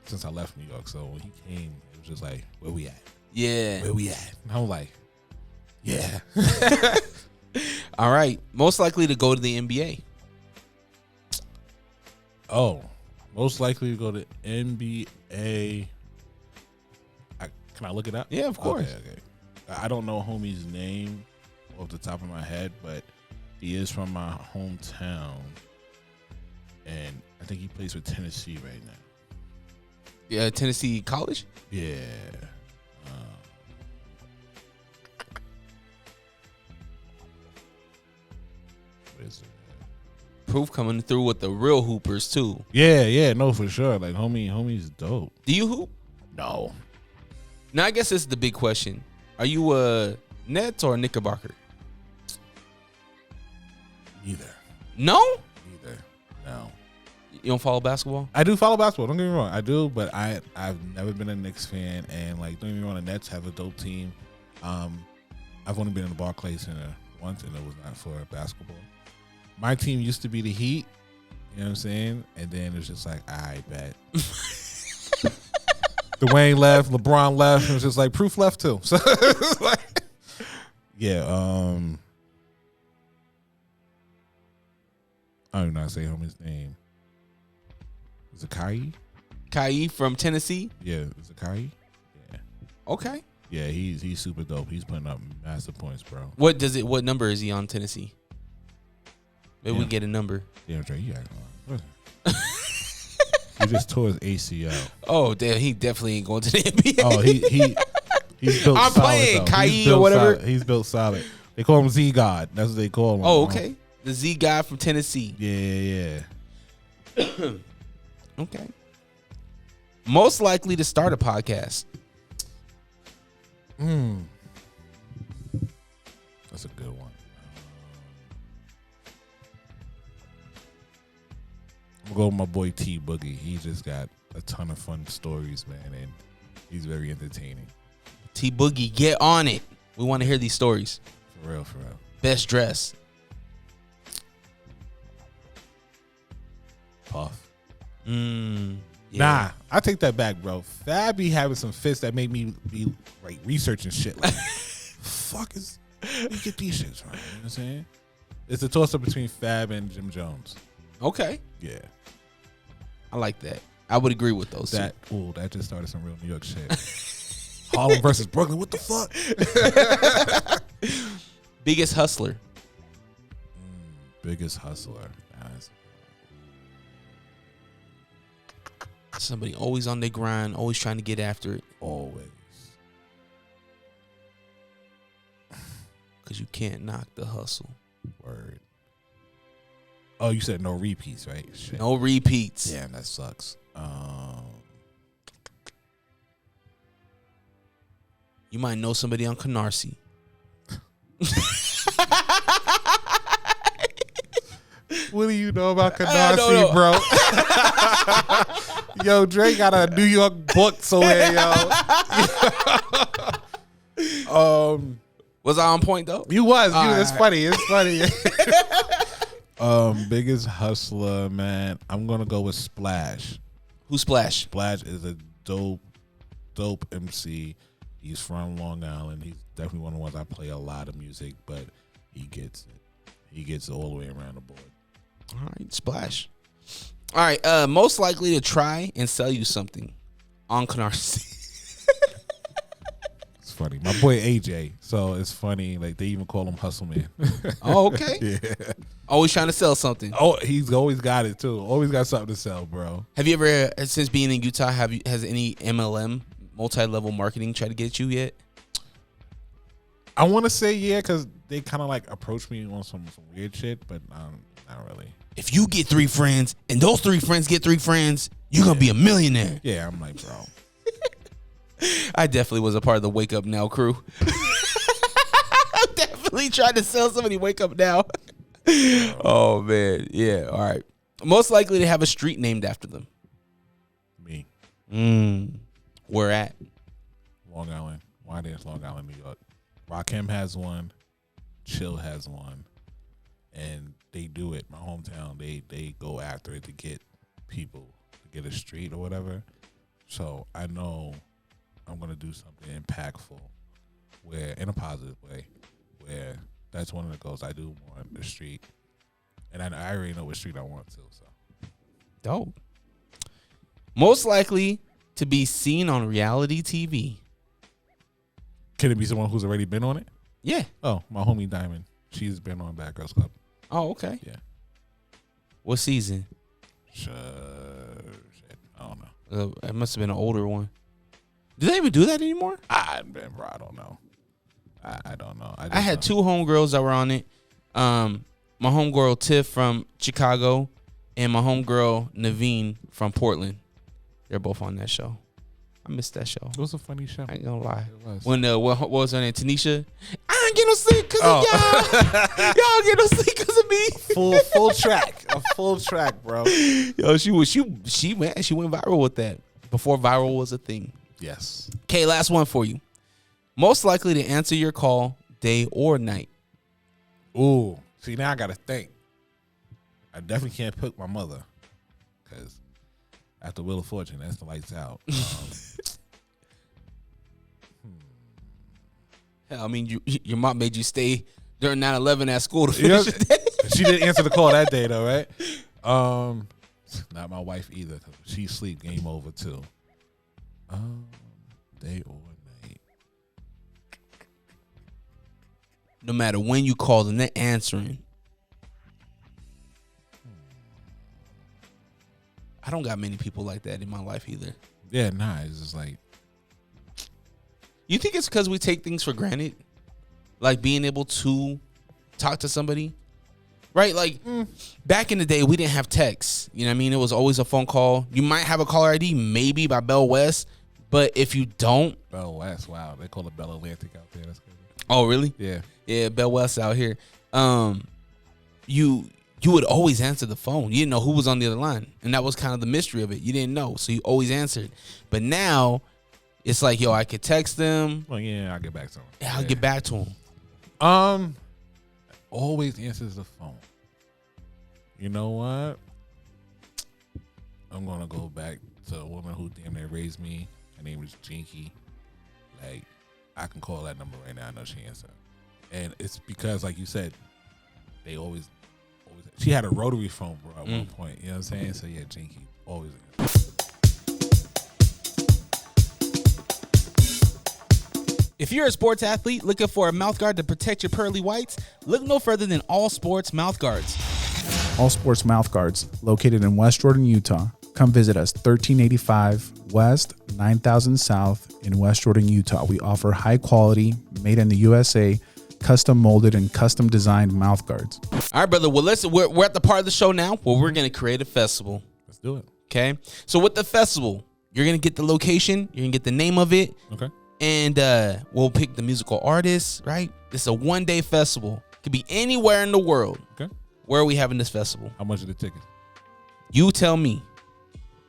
since I left New York. So when he came, it was just like, where we at? Yeah. Where we at? And I'm like, yeah. All right. Most likely to go to the NBA. Oh, most likely to go to NBA. Can I look it up? Yeah, of course. Okay. I don't know homie's name off the top of my head, but he is from my hometown, and I think he plays for Tennessee right now. Yeah, Tennessee College. Yeah. What is it? Proof coming through with the real hoopers too. Yeah, no, for sure. Like homie's dope. Do you hoop? No. Now I guess this is the big question. Are you a Nets or a Knickerbocker? Neither. No? Neither. No. You don't follow basketball? I do follow basketball. Don't get me wrong. I do, but I've never been a Knicks fan, and like don't get me wrong, the Nets have a dope team. I've only been in the Barclays Center once, and it was not for basketball. My team used to be the Heat. You know what I'm saying? And then it's just like, I bet. Dwayne left, LeBron left, and it was just like Proof left too. So like, yeah, I don't even know how to say homie's name. Is it Kai? Kai from Tennessee? Yeah, is it Kai? Yeah. Okay. Yeah, he's super dope. He's putting up massive points, bro. What number is he on Tennessee? Maybe we get a number. Damn, Dre, you acting like he just tore his ACL. Oh, damn, he definitely ain't going to the NBA. Oh, he's built I'm solid, playing though. Kai or whatever. He's built solid. They call him Z God. That's what they call him. Oh, okay. The Z guy from Tennessee. Yeah. Okay. Most likely to start a podcast. That's a good one. I'm gonna go with my boy T Boogie. He just got a ton of fun stories, man, and he's very entertaining. T Boogie, get on it. We want to hear these stories. For real. Best dress. Puff. Yeah. Nah, I take that back, bro. Fab be having some fits that make me be like researching shit. Like, fuck is you get these shits right? You know what I'm saying? It's a toss up between Fab and Jim Jones. Okay. Yeah. I like that. I would agree with those. That just started some real New York shit. Harlem versus Brooklyn. What the fuck? Biggest hustler. Biggest hustler. Nice. Somebody always on their grind, always trying to get after it. Always. Because you can't knock the hustle. Word. Oh, you said no repeats, right? Shit. No repeats. Damn, that sucks. You might know somebody on Canarsie. What do you know about Canarsie, bro? Yo, Dre got a New York book somewhere, yo. Was I on point though? You was. It's right. funny. Biggest hustler, man. I'm gonna go with Splash. Who's Splash? Splash is a dope MC. He's from Long Island. He's definitely one of the ones I play a lot of music, but he gets it. He gets it all the way around the board. All right, Splash. All right, most likely to try and sell you something on Canarsie. It's funny. My boy AJ. So it's funny. Like they even call him Hustle Man. Oh, okay. Yeah. Always trying to sell something. Oh, he's always got it too. Always got something to sell, bro. Have you ever, since being in Utah, has any MLM, multi-level marketing, tried to get you yet? I want to say yeah, because they kind of like approached me on some weird shit, but not really. If you get 3 friends and those 3 friends get 3 friends, you're gonna be a millionaire. Yeah, I'm like, bro. I definitely was a part of the Wake Up Now crew. I'm definitely trying to sell somebody Wake Up Now. Oh, man. Yeah, all right. Most likely to have a street named after them. Me. Where at? Long Island. Why there's Long Island, New York. Rakim has one. Chill has one. And they do it. My hometown, they go after it to get people to get a street or whatever. So I know I'm going to do something impactful where, in a positive way, where that's one of the goals. I do want the street. And I already know what street I want to. So Dope. Most likely to be seen on reality TV. Can it be someone who's already been on it? Yeah. Oh, my homie Diamond. She's been on Bad Girls Club. Oh, okay. Yeah. What season? Shit. I don't know. It must have been an older one. Do they even do that anymore? I don't know. I don't know. I had two homegirls that were on it. My homegirl Tiff from Chicago and my homegirl Naveen from Portland. They're both on that show. I missed that show. It was a funny show. I ain't gonna lie. It was. When what was her name? Tanisha. I ain't get no sleep because of y'all. Y'all get no sleep because of me. Full track. A full track, bro. Yo, she went viral with that before viral was a thing. Yes. Okay, last one for you. Most likely to answer your call day or night. Ooh. See, now I gotta think. I definitely can't pick my mother because after Wheel of Fortune, that's the lights out. Hell, I mean, your mom made you stay during 9/11 at school to finish Yeah. your day. She didn't answer the call that day, though, right? Not my wife either. 'Cause she sleep, game over too. Day or night. No matter when you call them, they're answering. I don't got many people like that in my life either. Yeah, nah. It's just like, You think it's because we take things for granted? Like being able to talk to somebody? Right? Like back in the day, we didn't have texts. You know what I mean? It was always a phone call. You might have a caller ID, maybe by Bell West. But if you don't. Bell West, wow. They call it Bell Atlantic out there. That's crazy. Oh, really? Yeah. Yeah, Bell West out here. You would always answer the phone. You didn't know who was on the other line. And that was kind of the mystery of it. You didn't know. So you always answered. But now it's like, yo, I could text them. Well, yeah, I'll get back to him. Yeah, I'll get back to them. Always answers the phone. You know what? I'm gonna go back to a woman who damn near raised me. Her name is Jinky. Like, I can call that number right now. I know she answered. And it's because, like you said, they always. She had a rotary phone, bro, at one point. You know what I'm saying? So yeah, Jinky always answers. If you're a sports athlete looking for a mouthguard to protect your pearly whites, look no further than All Sports Mouthguards. All Sports Mouthguards, located in West Jordan, Utah. Come visit us, 1385 West, 9000 South in West Jordan, Utah. We offer high quality, made in the USA, custom molded and custom designed mouthguards. All right, brother. Well, listen, we're at the part of the show now where we're going to create a festival. Let's do it. Okay. So with the festival, you're going to get the location. You're going to get the name of it. Okay. And we'll pick the musical artists, right? It's a one-day festival. It could be anywhere in the world. Okay. Where are we having this festival? How much are the tickets? You tell me.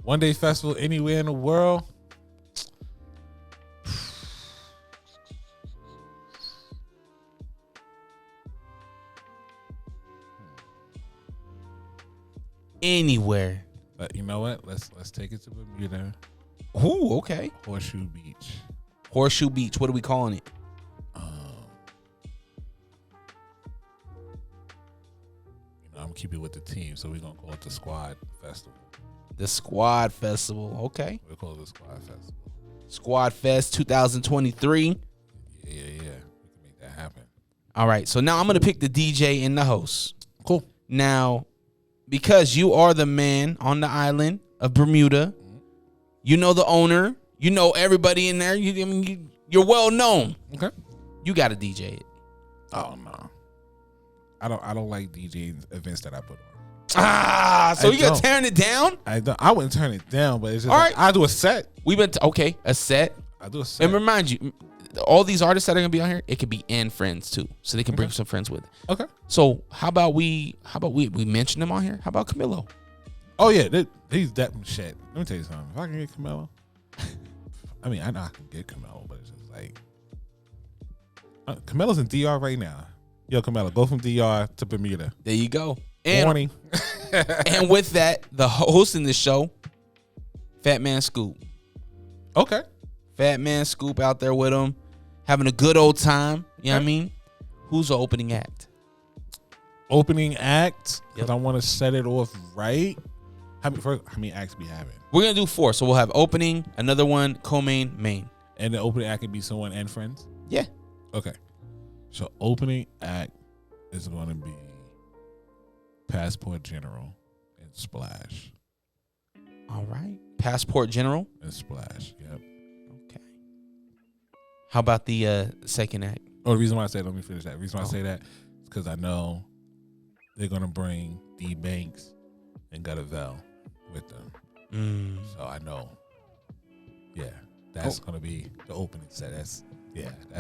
One day festival anywhere in the world. Anywhere. But you know what? Let's take it to Bermuda. Ooh, okay. Horseshoe Beach. Horseshoe Beach. What are we calling it? I'm gonna keep it with the team, so we're gonna call it the Squad Festival. The Squad Festival. Okay. We'll call it the Squad Festival. Squad Fest 2023. Yeah. We can make that happen. All right. So now I'm gonna pick the DJ and the host. Cool. Now, because you are the man on the island of Bermuda, you know the owner, you know everybody in there. You're well known. Okay. You got to DJ it. Oh no. I don't like DJing events that I put on. So you're tearing it down? I wouldn't turn it down, but it's just all like, right. I do a set. A set. I do a set. And remind you, all these artists that are gonna be on here, it could be and friends too, so they can bring some friends with. Okay. So how about we mention them on here? How about Camilo? Oh yeah, he's that shit. Let me tell you something. If I can get Camilo, I mean, I know I can get Camilo, but it's just like Camilo's in DR right now. Yo, Camilo, go from DR to Bermuda. There you go. And Warning. and with that, the host in the show, Fat Man Scoop. Okay. Fat Man Scoop out there with him, having a good old time. You know what I mean? Who's the opening act? Opening act, because Yep. I want to set it off right. How many acts we having? We're gonna do 4, so we'll have opening, another one, co-main, main. And the opening act can be someone and friends? Yeah. Okay. So opening act is going to be Passport General and Splash. All right. Passport General And Splash, yep. Okay. How about the second act? Oh, the reason why I said, let me finish that. The reason why I say that is because I know they're going to bring D Banks and Guttavel with them. So I know, that's going to be the opening set. That's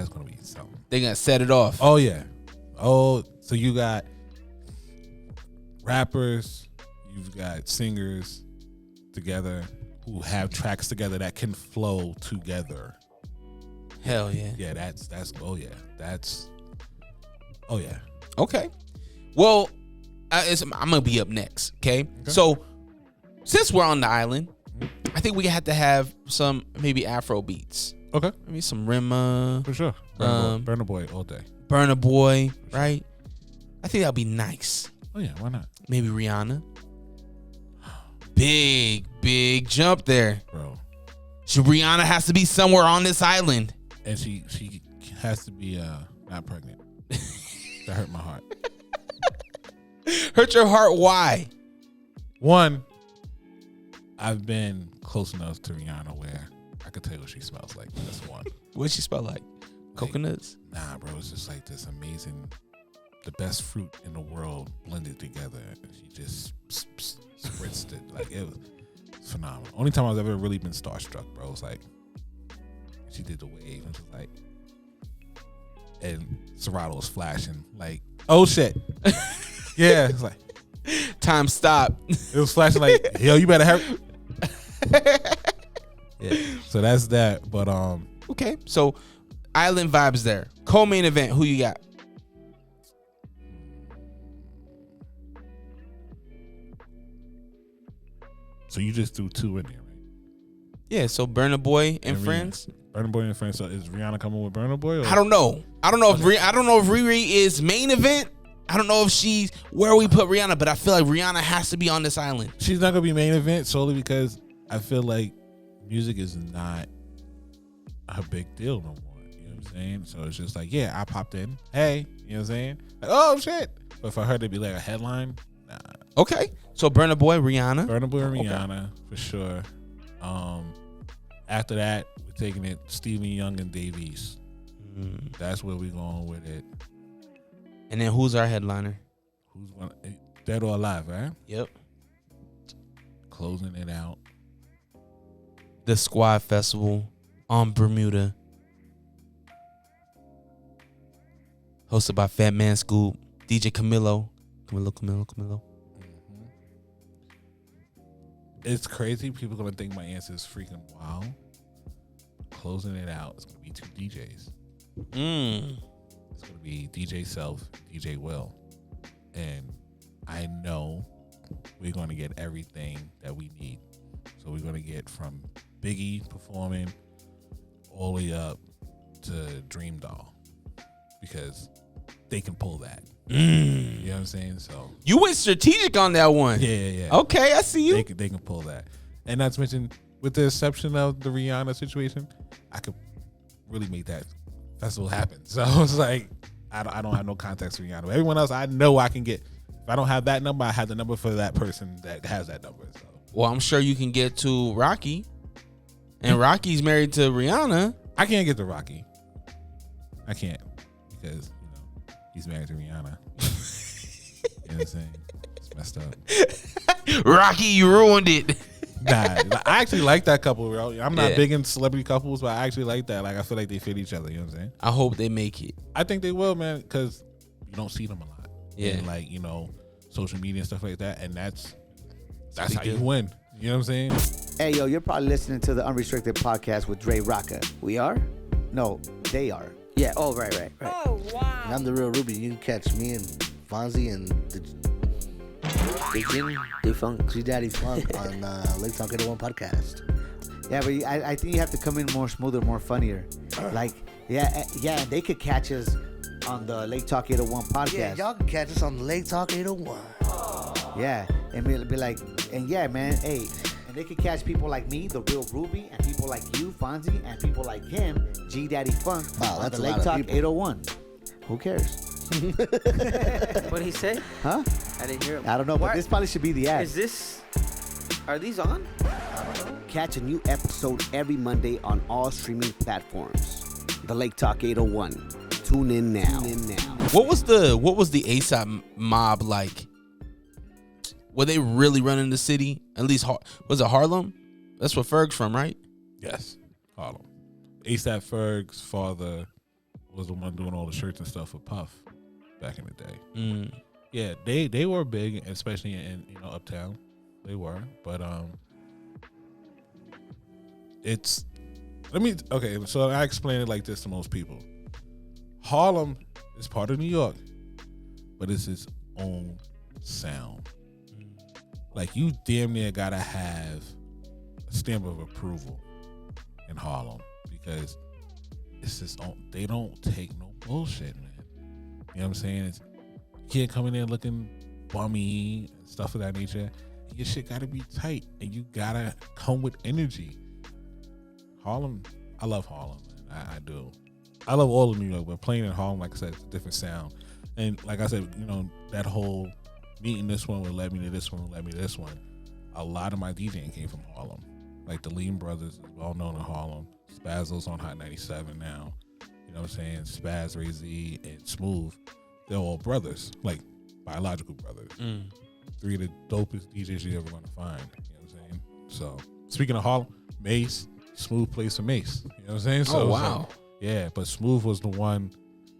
going to be something. They're gonna set it off. Oh, yeah. Oh, so you got rappers, you've got singers together who have tracks together that can flow together. Hell yeah. Yeah, that's Okay. Well, I'm gonna be up next. Okay. So since we're on the island, I think we have to have some maybe Afro beats. Okay. Maybe some Rimma. For sure. Burna Boy all day. Burna Boy, right? I think that'd be nice. Oh yeah, why not? Maybe Rihanna. Big jump there. Bro. So Rihanna has to be somewhere on this island. And she has to be not pregnant. That hurt my heart. Hurt your heart? Why? One, I've been close enough to Rihanna where I could tell you what she smells like. That's one. What'd she smell like? Coconuts? Nah, bro. It's just like this amazing, the best fruit in the world blended together. And she just spritzed it. Like, it was phenomenal. Only time I've ever really been starstruck, bro. It was like, she did the wave. And just like, and Serato was flashing. Like, oh shit. Yeah. It's like, time stop. It was flashing like, yo, you better hurry. Yeah. So that's that. But okay. So island vibes there. Co-main event. Who you got? So you just threw 2 in there, right? Yeah. So Burna Boy and friends. Burna Boy and friends. So is Rihanna coming with Burna Boy? Or? I don't know. I don't know if Riri is main event. I don't know if she's where we put Rihanna, but I feel like Rihanna has to be on this island. She's not gonna be main event solely because I feel like music is not a big deal no more. You know what I'm saying? So it's just like, yeah, I popped in. Hey, you know what I'm saying? Like, oh shit. But for her to be like a headline, nah. Okay. So Burna Boy, Rihanna. Burna Boy and Rihanna for sure. After that, we're taking it Stephen Young and Davies. That's where we're going with it. And then who's our headliner? Who's one? Dead or Alive, right? Yep. Closing it out. The Squad Festival on Bermuda. Hosted by Fat Man Scoop, DJ Camilo. It's crazy. People gonna think my answer is freaking wild. Closing it out, it's gonna be 2 DJs. It's gonna be DJ Self, DJ Will, and I know we're gonna get everything that we need. So we're gonna get from Biggie performing all the way up to Dream Doll because they can pull that. You know what I'm saying? So you went strategic on that one. Yeah. Okay, I see you. They can pull that. And not to mention, with the exception of the Rihanna situation, I could really make that festival happen. So it's like, I don't have no context for Rihanna. Everyone else, I know I can get. If I don't have that number, I have the number for that person that has that number. So. Well, I'm sure you can get to Rocky. And Rocky's married to Rihanna. I can't get to Rocky. I can't because, he's married to Rihanna. You know what I'm saying? It's messed up. Rocky, you ruined it. Nah, I actually like that couple, bro. I'm not big in celebrity couples, but I actually like that. Like, I feel like they fit each other. You know what I'm saying? I hope they make it. I think they will, man, because you don't see them a lot. Yeah. And like, social media and stuff like that. And that's how you win. You know what I'm saying? Hey, yo, you're probably listening to the Unrestricted podcast with DreRawka. We are? No, they are. Yeah. Oh, right. Oh, wow. And I'm the real Ruby. You can catch me and Fonzie and the Defunct. G Daddy Funk on Lake Talk 801 podcast. Yeah, but I think you have to come in more smoother, more funnier. Like, yeah, they could catch us on the Lake Talk 801 podcast. Yeah, y'all can catch us on the Lake Talk 801. Yeah, and be like, and yeah, man, hey, and they could catch people like me, the real Ruby, and people like you, Fonzie, and people like him, G Daddy Funk, on the Lake Talk 801. Who cares? What did he say? Huh? I didn't hear him. I don't know, but this probably should be the ad. Are these on? Catch a new episode every Monday on all streaming platforms. The Lake Talk 801. Tune in now. What was the ASAP mob like? Were they really running the city? At least, was it Harlem? That's where Ferg's from, right? Yes, Harlem. ASAP Ferg's father was the one doing all the shirts and stuff for Puff back in the day. Yeah, they were big, especially in Uptown. They were, but so I explain it like this to most people. Harlem is part of New York, but it's its own sound. Like, you damn near gotta have a stamp of approval in Harlem because it's just they don't take no bullshit, man. You know what I'm saying? You can't come in there looking bummy and stuff of that nature. Your shit gotta be tight, and you gotta come with energy. Harlem, I love Harlem, man. I do. I love all of New York, but playing in Harlem, like I said, it's a different sound. And like I said, that whole meeting this one would lead me to this one, would lead me to this one. A lot of my DJing came from Harlem. Like the Lean Brothers is well known in Harlem. Spazzo's on Hot 97 now. You know what I'm saying? Spaz, Ray Z, and Smooth. They're all brothers, like biological brothers. 3 of the dopest DJs you're ever going to find. You know what I'm saying? So, speaking of Harlem, Mace, Smooth plays for Mace. You know what I'm saying? So, wow. Yeah, but Smooth was the one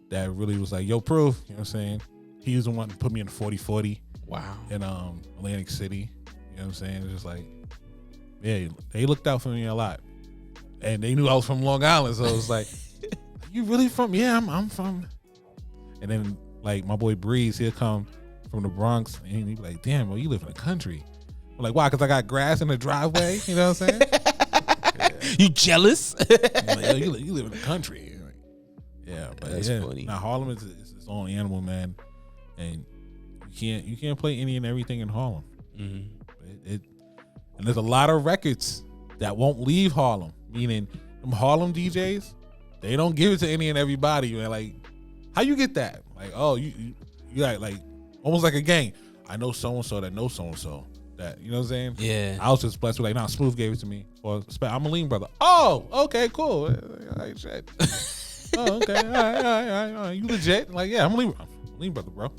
that really was like, yo, Proof. You know what I'm saying? He was the one that put me in 40-40. Wow. In Atlantic City. You know what I'm saying? It's just like, yeah, they looked out for me a lot. And they knew I was from Long Island, so it was like, you really from? Yeah, I'm from. And then, like, my boy Breeze, he'll come from the Bronx, and he'd be like, damn, bro, you live in the country. I'm like, why? Because I got grass in the driveway? You know what I'm saying? You jealous? I'm like, yo, you live in the country. Like, yeah, but that's funny. Now, Harlem is its own animal, man. And you can't play any and everything in Harlem. And there's a lot of records that won't leave Harlem. Meaning, them Harlem DJs, they don't give it to any and everybody. Man, like, how you get that? Like, oh, you like almost like a gang. I know so and so that knows so and so. That, you know what I'm saying? Yeah. I was just blessed with, like, nah, Smooth gave it to me. Or I'm a Lean brother. Oh, okay, cool. Like, shit. Oh, okay. All right. You legit? Like, yeah, I'm a Lean brother, bro.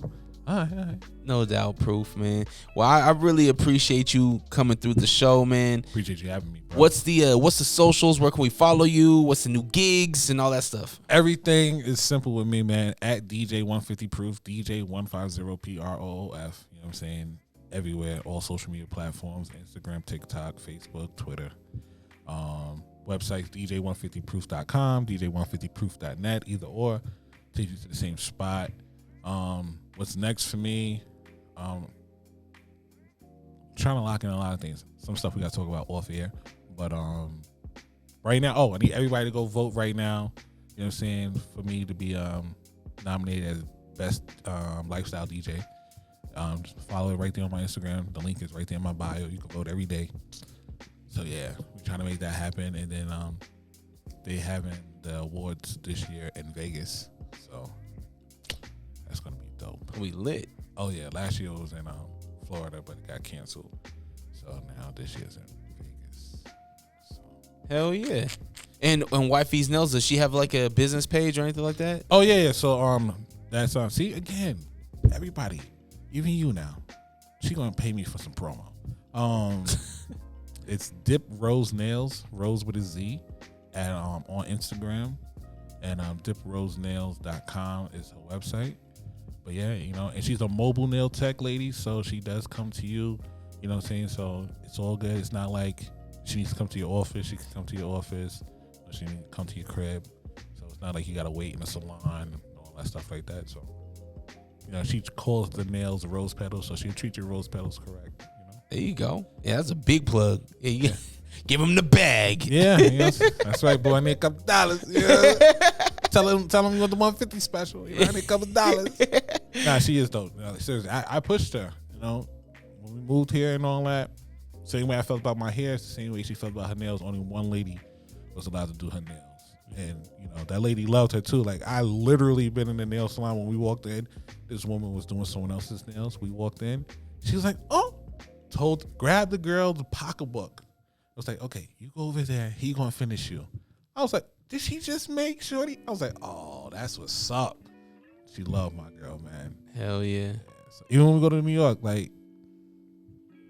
All right. No doubt, Proof, man. Well, I really appreciate you coming through the show, man. Appreciate you having me, bro. What's the socials? Where can we follow you? What's the new gigs and all that stuff? Everything is simple with me, man. At DJ150 Proof, DJ150PROOF. You know what I'm saying? Everywhere, all social media platforms, Instagram, TikTok, Facebook, Twitter. Websites, DJ150proof.com, DJ150proof.net, either or. Take you to the same spot. What's next for me? Trying to lock in a lot of things. Some stuff we got to talk about off air. But right now, I need everybody to go vote right now. You know what I'm saying? For me to be nominated as best lifestyle DJ. Just follow it right there on my Instagram. The link is right there in my bio. You can vote every day. So yeah, we're trying to make that happen. And then they having the awards this year in Vegas. So that's gonna be dope. We lit. Oh yeah, last year it was in Florida, but it got canceled. So now this year's in Vegas. So. Hell yeah. And Wifey's Nails, does she have like a business page or anything like that? Oh yeah. So that's see again, everybody. Even you now. She gonna pay me for some promo. It's Dip Rose Nails, Rose with a Z, and on Instagram, and diprosenails.com is her website. But yeah, and she's a mobile nail tech lady, so she does come to you. You know what I'm saying? So it's all good. It's not like she needs to come to your office. She can come to your office, or she needs to come to your crib. So it's not like you gotta wait in a salon and all that stuff like that. So she calls the nails rose petals, so she'll treat your rose petals correct. There you go. Yeah, that's a big plug. Yeah, give him the bag. Yeah, that's right, boy. I need a couple dollars. Yeah. Tell him you want the 150 special. I need a couple dollars. Nah, she is dope. Seriously, I pushed her. When we moved here and all that, same way I felt about my hair, it's the same way she felt about her nails. Only one lady was allowed to do her nails, and that lady loved her too. Like, I literally been in the nail salon when we walked in. This woman was doing someone else's nails. We walked in. She was like, "Oh." Grab the girl the pocketbook. I was like, okay, you go over there. He gonna finish you. I was like, did she just make shorty? I was like, oh, that's what's up. She loved my girl, man. Hell yeah. So even when we go to New York, like,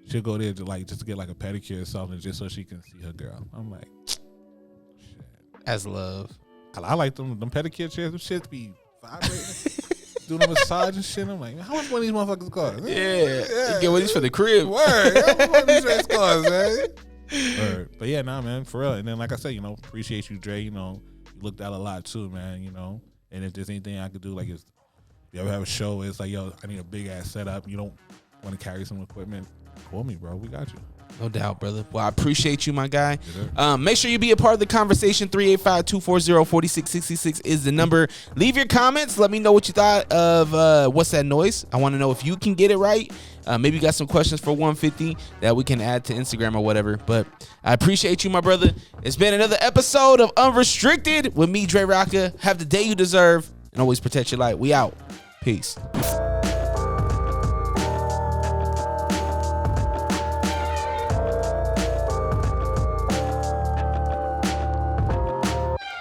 she'll go there just to get like a pedicure or something, just so she can see her girl. I'm like, shit. That's love. I like them pedicure chairs. Them shit be vibrating. Doing a massage and shit. I'm like, how much money these motherfuckers cost? Yeah. You get one of these for the crib. Word. How much money these shits cost, man? Word. But yeah, nah, man, for real. And then, like I said, appreciate you, Dre. You looked out a lot too, man. And if there's anything I could do, like, if you ever have a show, it's like, yo, I need a big ass setup. You don't want to carry some equipment? Call me, bro. We got you. No doubt, brother. Well, I appreciate you, my guy. Yes, make sure you be a part of the conversation. 385-240-4666 is the number. Leave your comments. Let me know what you thought of What's That Noise. I want to know if you can get it right. Maybe you got some questions for 150 that we can add to Instagram or whatever. But I appreciate you, my brother. It's been another episode of Unrestricted with me, DreRawka. Have the day you deserve, and always protect your light. We out. Peace.